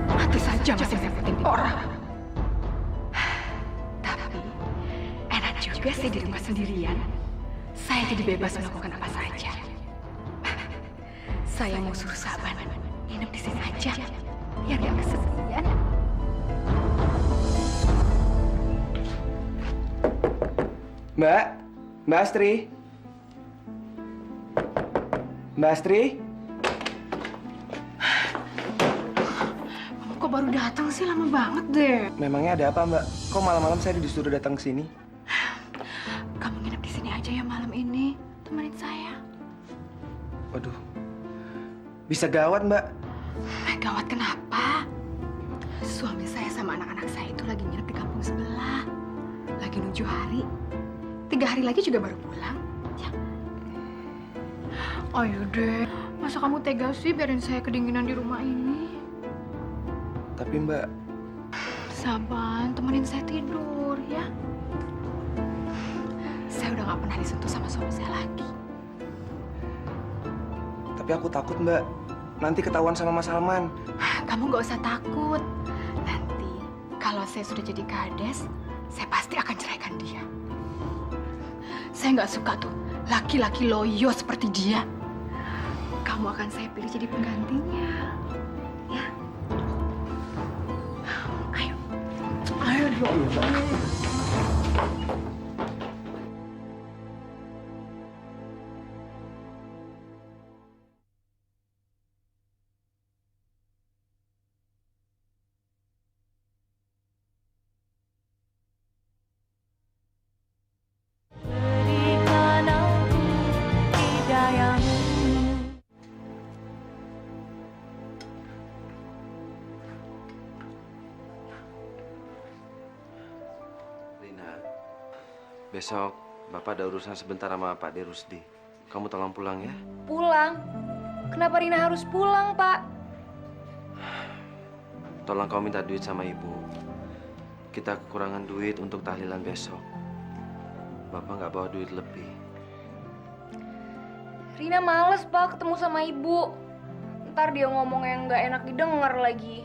Mati saja masih ngerepotin orang. Tapi enak juga saya di rumah sendirian. Saya jadi bebas melakukan apa saja. Saya mau suruh Saban nginep di sini aja, biar nggak kesepian. Mbak Astri. Mbak Astri. Kamu kok baru datang sih, lama banget deh. Memangnya ada apa, Mbak? Kok malam-malam saya disuruh datang ke sini? Kamu nginep di sini aja ya malam ini, temenin saya. Waduh. Bisa gawat, Mbak. Gawat kenapa? Suami saya sama anak-anak saya itu lagi nginep di kampung sebelah. Lagi nunggu hari. 3 hari lagi juga baru pulang. Ya. Ayo deh, masa kamu tega sih biarin saya kedinginan di rumah ini? Tapi Mbak, Saban, temenin saya tidur ya. Saya udah gak pernah disentuh sama suami saya lagi. tapi aku takut, Mbak. Nanti ketahuan sama Mas Salman. Kamu gak usah takut. Nanti kalau saya sudah jadi kades, saya pasti akan ceraikan dia. Saya nggak suka tuh laki-laki loyo seperti dia. Kamu akan saya pilih jadi penggantinya. Ya. Ayo dong. Besok Bapak ada urusan sebentar sama Pak De Rusdi. Kamu tolong pulang ya. Pulang? Kenapa Rina harus pulang, Pak? Tolong kamu minta duit sama Ibu. Kita kekurangan duit untuk tahlilan besok. Bapak nggak bawa duit lebih. Rina males, Pak, ketemu sama Ibu. Ntar dia ngomong yang nggak enak didengar lagi.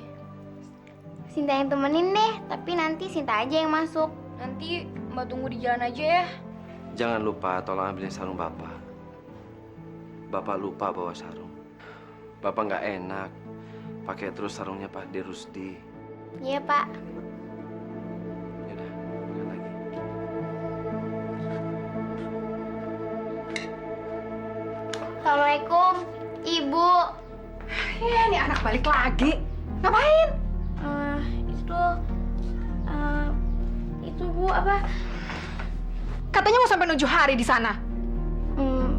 Sinta yang temenin deh, tapi nanti Sinta aja yang masuk. Nanti Mbak tunggu di jalan aja ya. Jangan lupa tolong ambilin sarung Bapak. Bapak lupa bawa sarung. Bapak nggak enak pakai terus sarungnya Pak De Rusdi. Iya, Pak. Yaudah, makan lagi. Assalamualaikum, Ibu. Ya, ini anak balik lagi. Ngapain? Itu Bu, apa? Katanya mau sampai 7 hari di sana.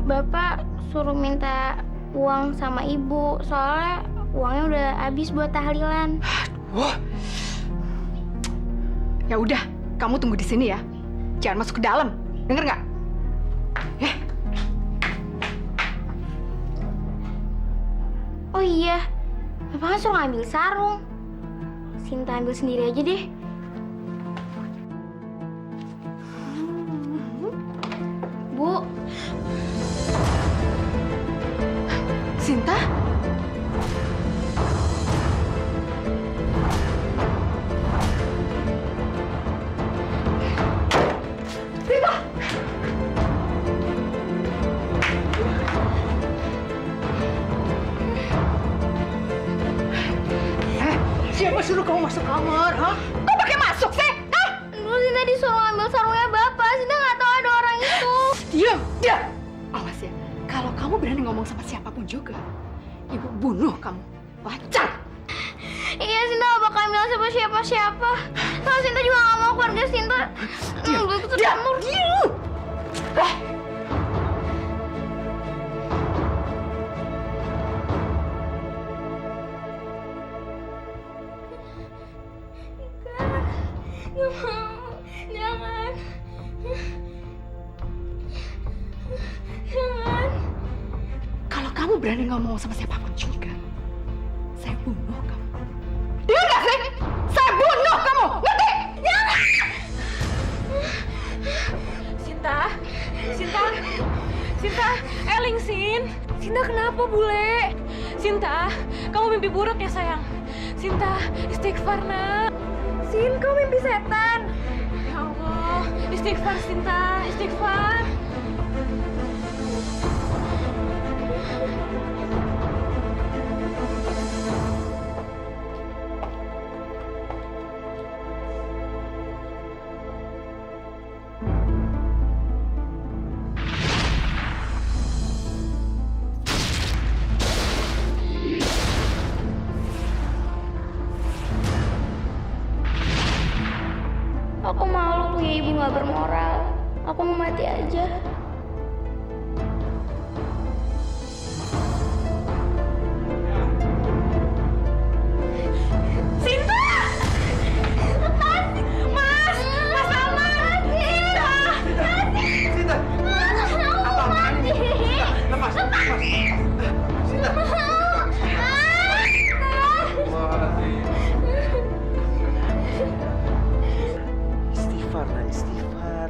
Bapak suruh minta uang sama Ibu, soalnya uangnya udah habis buat tahlilan. Ya udah, kamu tunggu di sini ya. Jangan masuk ke dalam. Dengar nggak? Oh iya, Bapak kan suruh ngambil sarung. Sinta ambil sendiri aja deh. Bu. Sinta? Sinta! Siapa suruh kamu masuk kamar, ha? Kok pakai masuk sih? Hah? Dulu Sinta disuruh ambil sarungnya Bapak. Sinta nggak tahu ada orang itu. Diam, diam. Awas ya, kalau kamu berani ngomong sama siapapun juga, Ibu bunuh kamu. Wajar. Iya, Sinta nggak bakal bilang sama siapa-siapa. Kalau Sinta juga nggak mau keluarga Sinta. Diam, diam, diam. Nggak mau. Jangan. Jangan. Kalau kamu berani ngomong sama siapapun juga, saya bunuh kamu. Dia nggak sih? Saya bunuh kamu, ngerti? Jangan! Sinta, Eling, Sinta kenapa bule? Sinta, kamu mimpi buruk ya sayang? Sinta, istighfar nak. Sin, kau mimpi setan. Ya Allah, istighfar Sinta, istighfar. Aku malu punya ibu nggak bermoral. Aku mau mati aja. Sinta! Lepas! Mas! Mas Aman! Sinta! Sinta! Apa mati? Lepas! Sinta! Istighfar, nah istighfar.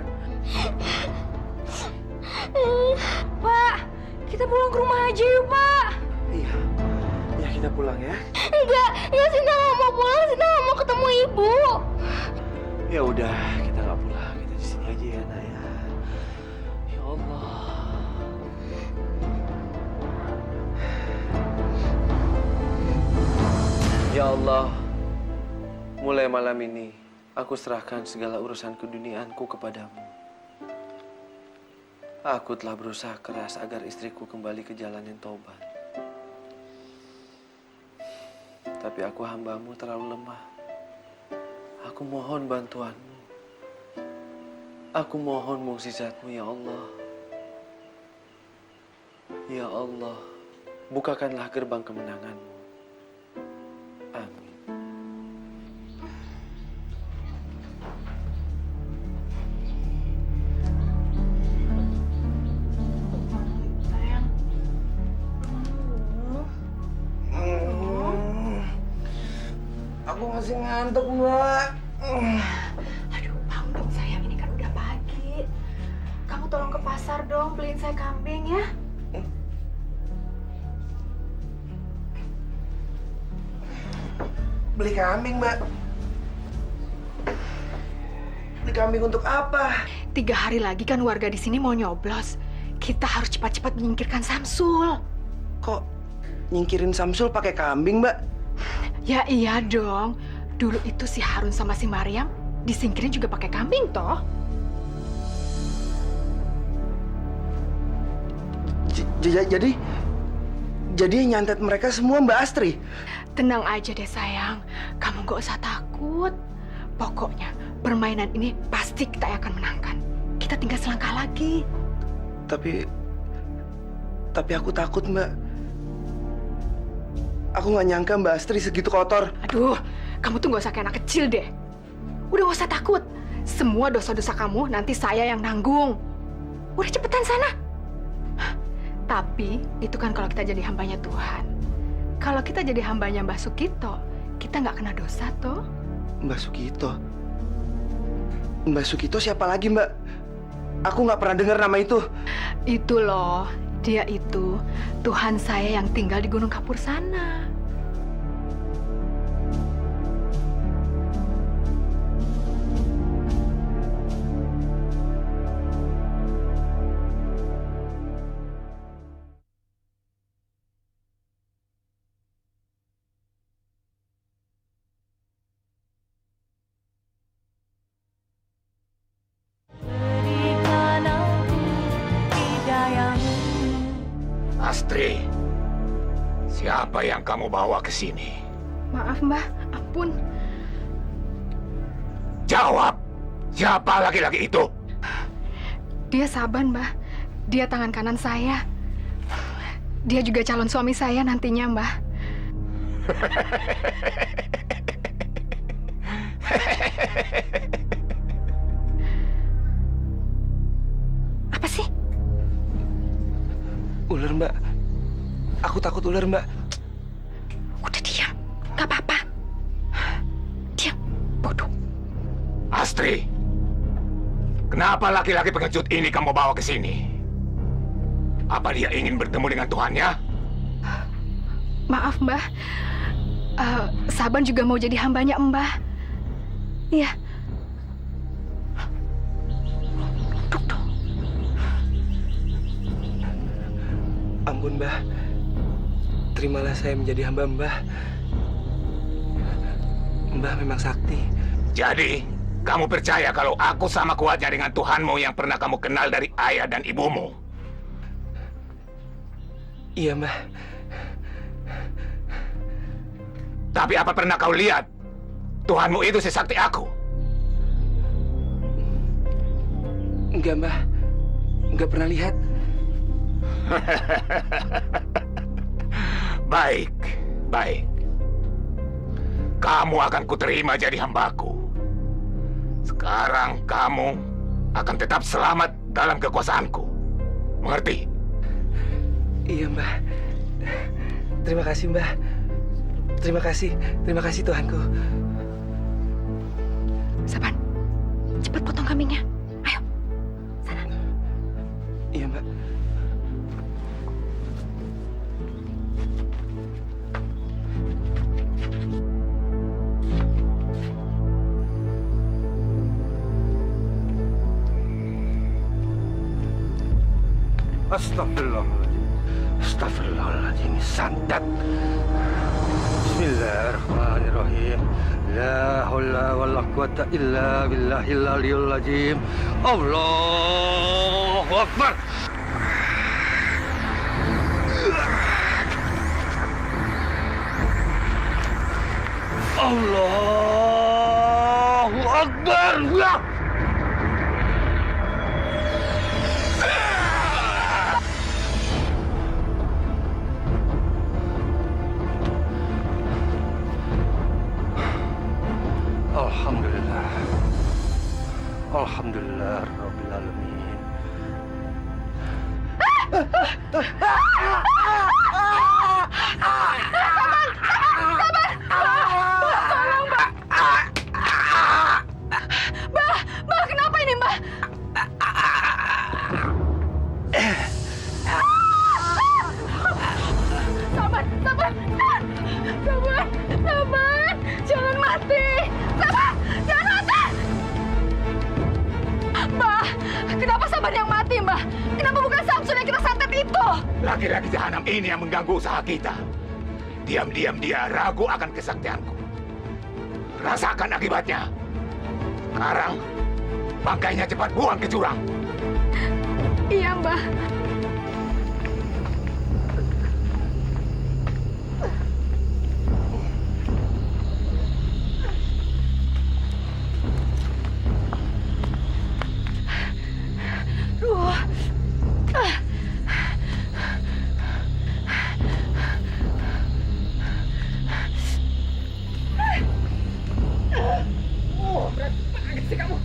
Pak, kita pulang ke rumah aja yuk, Pak. Iya, ya kita pulang ya. Enggak, Sinta nggak mau pulang. Sinta nggak mau ketemu ibu. Ya udah, kita nggak pulang. Kita di sini aja ya, Naya. Ya Allah. Ya Allah, mulai malam ini aku serahkan segala urusan keduniaanku kepadamu. Aku telah berusaha keras agar istriku kembali ke jalan yang taubat. Tapi aku hambamu terlalu lemah. Aku mohon bantuanmu. Aku mohon mukjizatmu ya Allah. Ya Allah, bukakanlah gerbang kemenanganmu. Amin. Aku masih ngantuk, Mbak. Aduh, bangun dong sayang, ini kan udah pagi. Kamu tolong ke pasar dong, beliin saya kambing ya. Beli kambing, Mbak. Beli kambing untuk apa? 3 hari lagi kan warga di sini mau nyoblos. Kita harus cepat-cepat menyingkirkan Samsul. Kok nyingkirin Samsul pakai kambing, Mbak? Ya iya dong. Dulu itu si Harun sama si Maryam disingkirin juga pakai kambing toh. Jadi yang nyantet mereka semua Mbak Astri? Tenang aja deh sayang, kamu gak usah takut. Pokoknya permainan ini pasti kita akan menangkan. Kita tinggal selangkah lagi. Tapi aku takut, Mbak. Aku nggak nyangka Mbak Astri segitu kotor. Aduh, kamu tuh gak usah kayak anak kecil deh. Udah gak usah takut. Semua dosa-dosa kamu nanti saya yang nanggung. Udah cepetan sana. Tapi itu kan kalau kita jadi hambanya Tuhan. Kalau kita jadi hambanya Mbah Sukito, kita nggak kena dosa toh. Mbah Sukito? Mbah Sukito siapa lagi, Mbak? Aku nggak pernah dengar nama itu. Itu loh, dia itu Tuhan saya yang tinggal di Gunung Kapur sana. Astri, siapa yang kamu bawa ke sini? Maaf Mbah, ampun. Jawab, siapa laki-laki itu? Dia Saban Mbah, dia tangan kanan saya. Dia juga calon suami saya nantinya Mbah. takut ular, Mbak. Udah diam, nggak apa-apa. Diam, bodoh. Astri, kenapa laki-laki pengecut ini kamu bawa ke sini? Apa dia ingin bertemu dengan Tuhannya? Maaf, Mbah. Saban juga mau jadi hambanya Mbah. Iya. Ampun, Mbah. Terimalah saya menjadi hamba Mbah. Mbah memang sakti. Jadi, kamu percaya kalau aku sama kuatnya dengan Tuhanmu yang pernah kamu kenal dari ayah dan ibumu? Iya, Mbah. Tapi apa pernah kau lihat Tuhanmu itu sesakti aku? Enggak, Mbah. Enggak pernah lihat. Baik, baik. Kamu akan kuterima jadi hambaku. Sekarang kamu akan tetap selamat dalam kekuasaanku. Mengerti? Iya, Mbah. Terima kasih, Mbah. Terima kasih Tuhanku. Saban, cepat potong kambingnya. Ayo, sana. Iya, Mbak. Astagfirullahaladzim. Astagfirullahaladzim. Santet. Bismillahirrahmanirrahim. La haula wala quwata illa billahil aliyul azim. Allahu Akbar. Allahu Akbar. Ya. Alhamdulillah. Alhamdulillah Rabbil Alamin. Tolong, Mbak. Mbak, kenapa ini, Mbak? Sabar. Jangan mati. Sabar, jangan mati. Mbak, kenapa Sabar yang mati, Mbak? Kenapa bukan Samsul yang kita santet itu? Laki-laki jahanam ini yang mengganggu usaha kita. Diam-diam dia ragu akan kesaktianku. Rasakan akibatnya. Sekarang, bangkainya cepat buang ke jurang. Iya, Mbak. Berat banget sih kamu.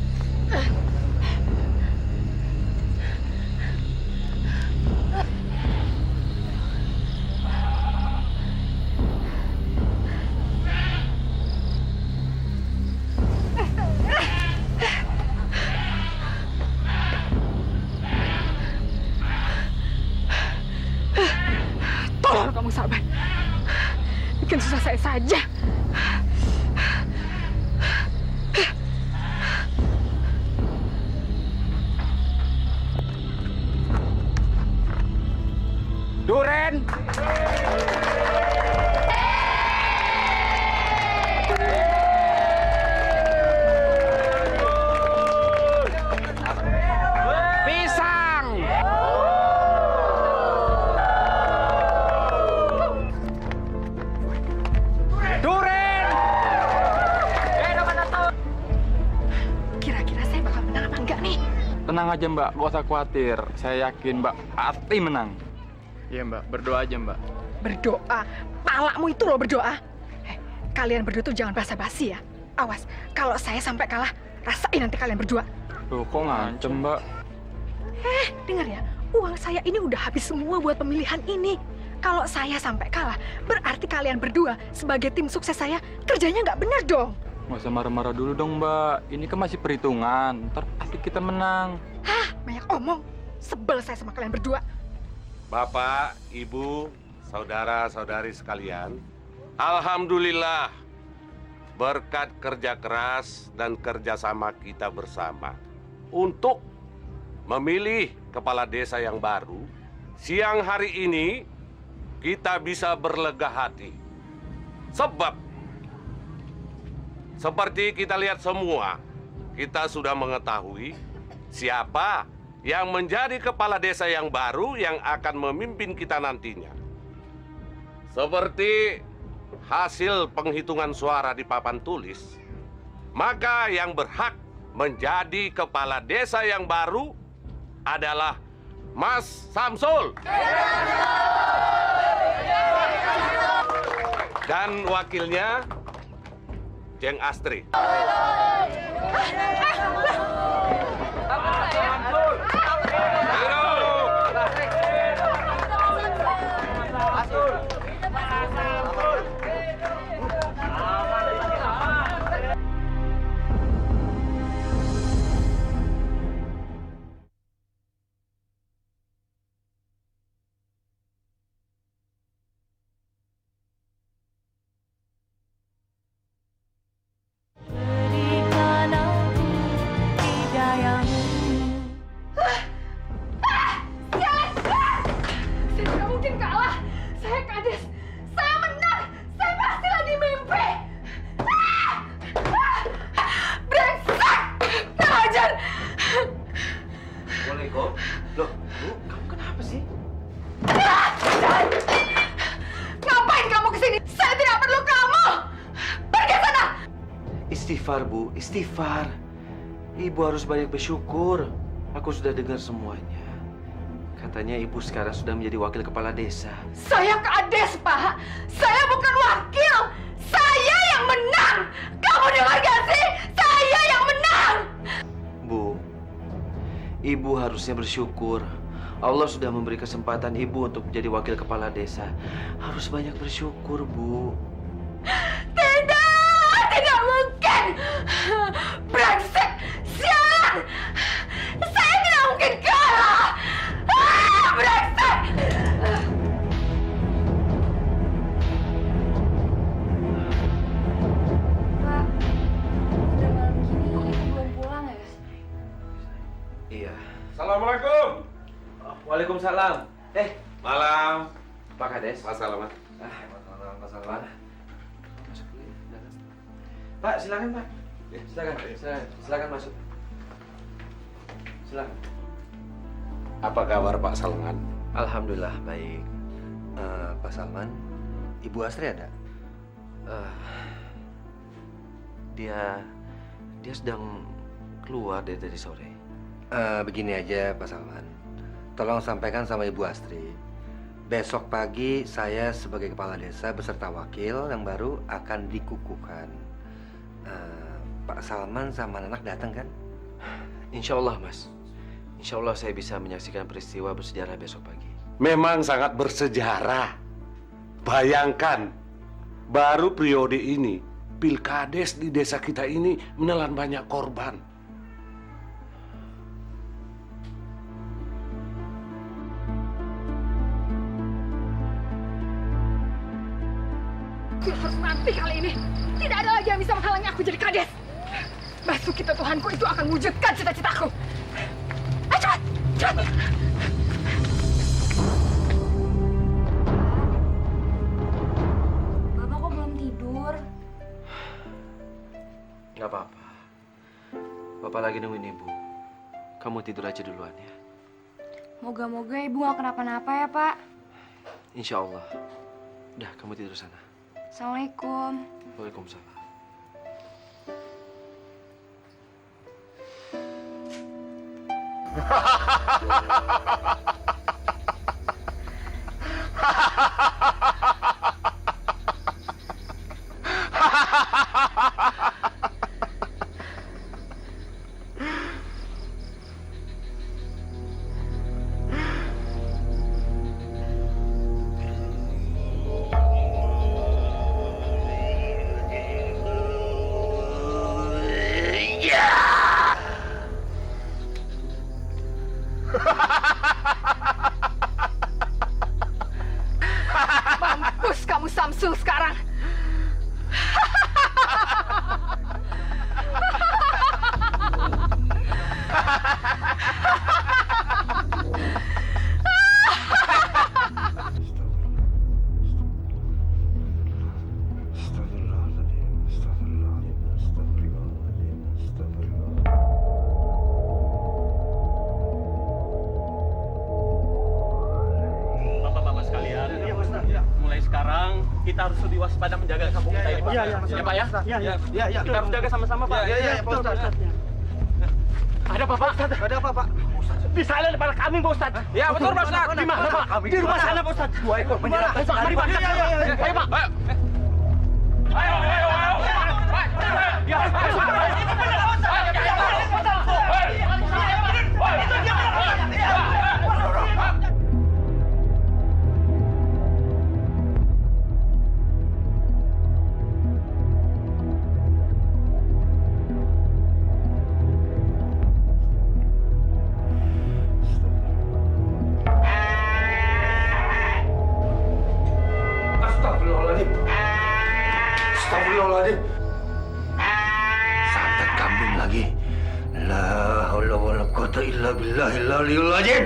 Tolong kamu Sabar. Bikin susah saya saja. Duren! Pisang! Duren! Kira-kira saya bakal menang apa enggak nih? Tenang aja Mbak, gak usah khawatir. Saya yakin Mbak pasti menang. Iya Mbak, berdoa aja Mbak. Berdoa? Palakmu itu loh berdoa. Kalian berdua tuh jangan basa-basi ya. Awas, kalau saya sampai kalah, rasain nanti kalian berdua. Loh, kok ngancem Mbak? Dengar ya, uang saya ini udah habis semua buat pemilihan ini. Kalau saya sampai kalah, berarti kalian berdua sebagai tim sukses saya kerjanya nggak benar dong. Nggak usah marah-marah dulu dong, Mbak. Ini kan masih perhitungan. Ntar pasti kita menang. Hah, banyak omong. Sebel saya sama kalian berdua. Bapak, Ibu, saudara-saudari sekalian, alhamdulillah berkat kerja keras dan kerjasama kita bersama untuk memilih kepala desa yang baru, siang hari ini kita bisa berlega hati. Sebab seperti kita lihat semua, kita sudah mengetahui siapa yang menjadi kepala desa yang baru yang akan memimpin kita nantinya. Seperti hasil penghitungan suara di papan tulis, maka yang berhak menjadi kepala desa yang baru adalah Mas Samsul. Dan wakilnya Jeng Astri. Istighfar, Bu. Istighfar. Ibu harus banyak bersyukur. Aku sudah dengar semuanya. Katanya Ibu sekarang sudah menjadi wakil kepala desa. Saya kades, Pak. Saya bukan wakil. Saya yang menang. Kamu dengar gak sih? Saya yang menang. Bu, Ibu harusnya bersyukur. Allah sudah memberi kesempatan Ibu untuk menjadi wakil kepala desa. Harus banyak bersyukur, Bu. Tidak mungkin! Brengsek! Sialan! Saya tidak mungkin kalah! Brengsek! Pak, udah malam gini, Ibu belum pulang ya? Iya. Assalamualaikum. Waalaikumsalam. Malam. Pak Kades. Mas Salamat. Malam, Pak Salman. Masuk dulu ya, dalam. Pak, silakan, Pak. Silakan masuk. Silakan. Apa kabar Pak Salman? Alhamdulillah baik. Pak Salman, Ibu Astri ada? Dia sedang keluar dari sore. Begini aja Pak Salman, tolong sampaikan sama Ibu Astri, besok pagi saya sebagai kepala desa beserta wakil yang baru akan dikukuhkan. Pak Salman sama anak datang kan? Insya Allah, Mas. Insya Allah saya bisa menyaksikan peristiwa bersejarah besok pagi. Memang sangat bersejarah. Bayangkan, baru periode ini, pilkades di desa kita ini menelan banyak korban. Aku harus mati kali ini. Tidak ada lagi yang bisa menghalangi aku jadi kades. Basuki Tuhanku itu akan mewujudkan cita-citaku. Ayo cepat, cepat. Bapak kok belum tidur? Gak apa-apa. Bapak lagi nungguin Ibu. Kamu tidur aja duluan ya. Moga-moga Ibu gak kenapa-napa ya, Pak. Insya Allah. Udah, kamu tidur sana. Assalamualaikum. Waalaikumsalam. Iya, iya. Ya, Pak ya? Iya. Kita harus jaga sama-sama, Pak. Iya, Pak Ustadz. Ada apa, Pak? Ada apa, Pak? Di sana ada para kambing, Pak Ustadz. Ya, betul, Pak Ustadz. Di mana, Pak? Di rumah sana, Pak Ustadz. 2 ekor menyerang. Mari, Pak. Ayo, Pak. Ayo. Astagfirullahaladzim. Santet kambing lagi. La haula wala quwata illa billahil aliyil azim.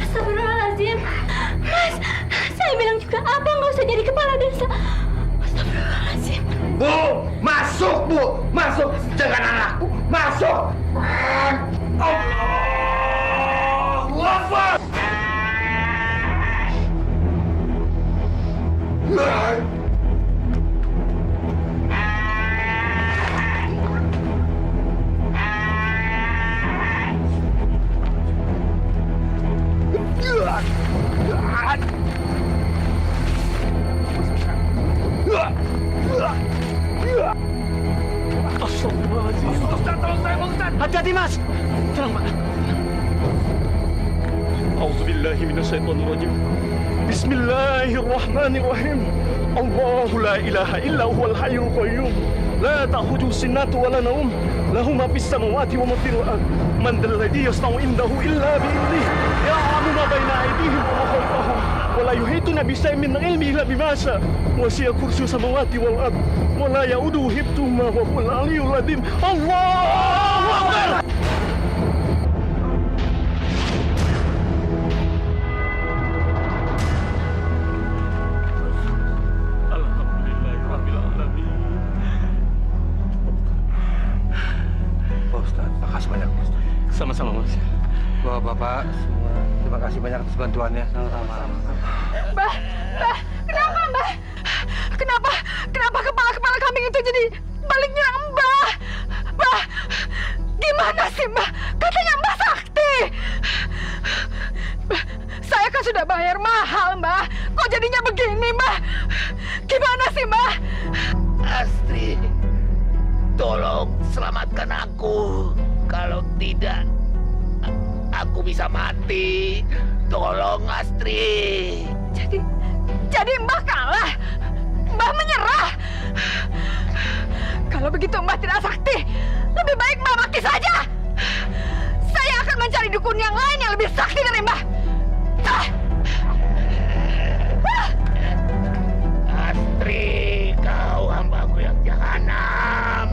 Astagfirullahaladzim. Mas, saya bilang juga abang nggak usah jadi kepala desa. Astagfirullahaladzim. Bu, masuk, Bu. Masuk. Jangan anakku. Masuk. Allahu Akbar. Hati-hati, Mas. Tenang, Pak. A'udzubillahi minasyaitonirrajim. Bismillahirrahmanirrahim. Allahu la ilaha illa huwal hayyul qayyum. La ta'khudhuhu sinatun wa la nawm. Lahu ma fis samawati wa ma fil ard. Man dhal ladzi yashfa'u indahu illa bi'idhnihi. Ya'lamu ma baina aydihim wa ma khalfahum. Wa la yuhituna bi shay'in min ilmihi illa bima sha'a. Wasi'a kursiyyuhu samawati wal ard. Wa la ya'uduhu hifdhuhuma wa huwal 'aliyyul 'azim. Allahu Akbar. Sama-sama, Mas. Bapak-bapak semua, terima kasih banyak atas bantuannya. Sama-sama. Mbah, kenapa, Mbah? Kenapa kepala kambing itu jadi balik nyerang Mbah? Mbah, gimana sih, Mbah? Katanya Mbah sakti. Mbah, saya kan sudah bayar mahal, Mbah. Kok jadinya begini, Mbah? Gimana sih, Mbah? Astri, tolong selamatkan aku. Kalau tidak, aku bisa mati. Tolong, Astri. Jadi Mbah kalah? Mbah menyerah? Kalau begitu Mbah tidak sakti. Lebih baik Mbah mati saja. Saya akan mencari dukun yang lain yang lebih sakti dari Mbah. Astri, kau hambaku yang jahanam.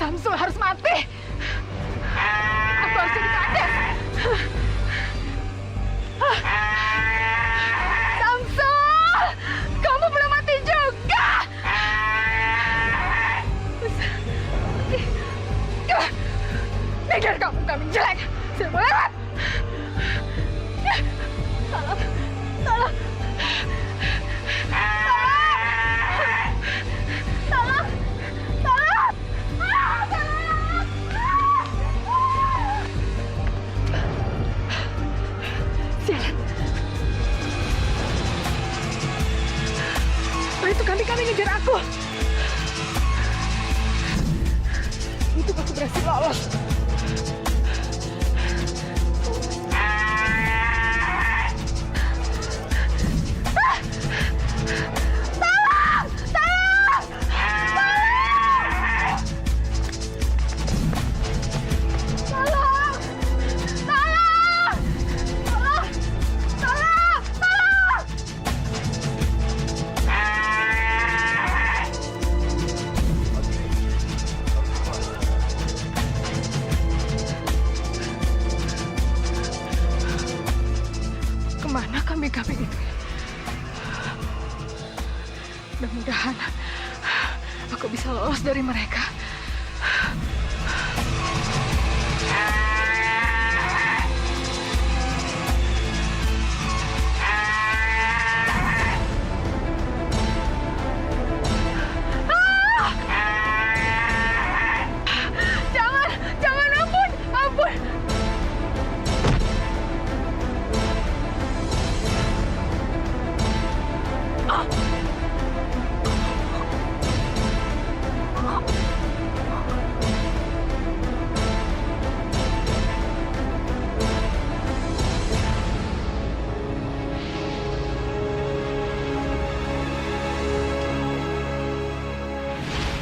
Samsul harus mati. Aku harus jadi kades. Samsul, kamu belum mati juga. Pikir kamu kambing jelek. Saya mau lewat. Tolong. Itu kambing-kambing ngejar aku. Untuk aku berhasil lolos. Kemana kambing-kambing itu? Mudah-mudahan aku bisa lolos dari mereka. Jangan, ampun.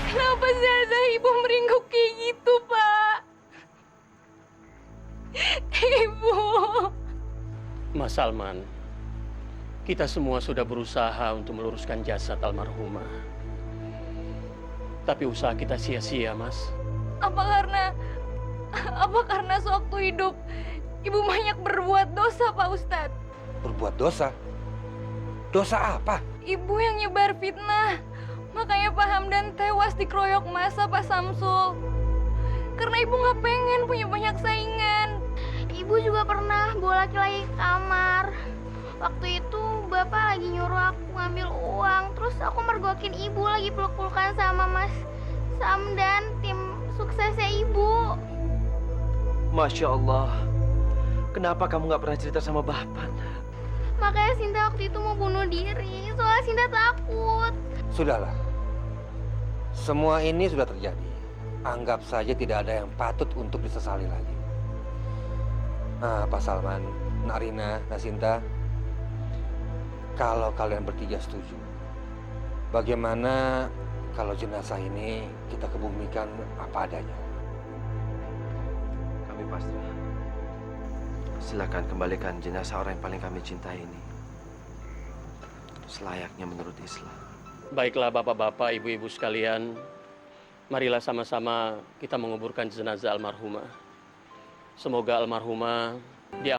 Kenapa Zaza ibu meringkuk kayak gitu, Pak? Ibu. Mas Salman, kita semua sudah berusaha untuk meluruskan jasad almarhumah. Tapi usaha kita sia-sia, Mas. Apa karena sewaktu hidup ibu banyak berbuat dosa, Pak Ustadz? Berbuat dosa? Dosa apa? Ibu yang nyebar fitnah. Makanya Pak Hamdan tewas dikeroyok masa Pak Samsul. Karena ibu nggak pengen punya banyak saingan. Ibu juga pernah bawa laki-laki ke kamar. Waktu itu bapak lagi nyuruh aku ngambil uang. Terus aku mergokin ibu lagi peluk-pelukan sama Mas Sam dan tim suksesnya ibu. Masya Allah. Kenapa kamu nggak pernah cerita sama Bapak? Makanya Sinta waktu itu mau bunuh diri. Soalnya Sinta takut. Sudahlah. Semua ini sudah terjadi. Anggap saja tidak ada yang patut untuk disesali lagi. Nah, Pak Salman, Nak Rina, Nak Sinta, kalau kalian bertiga setuju, bagaimana kalau jenazah ini kita kebumikan apa adanya? Kami pasrah. Silakan kembalikan jenazah orang yang paling kami cintai ini. Selayaknya menurut Islam. Baiklah bapak-bapak, ibu-ibu sekalian, marilah sama-sama kita menguburkan jenazah almarhumah. Semoga almarhumah diampuni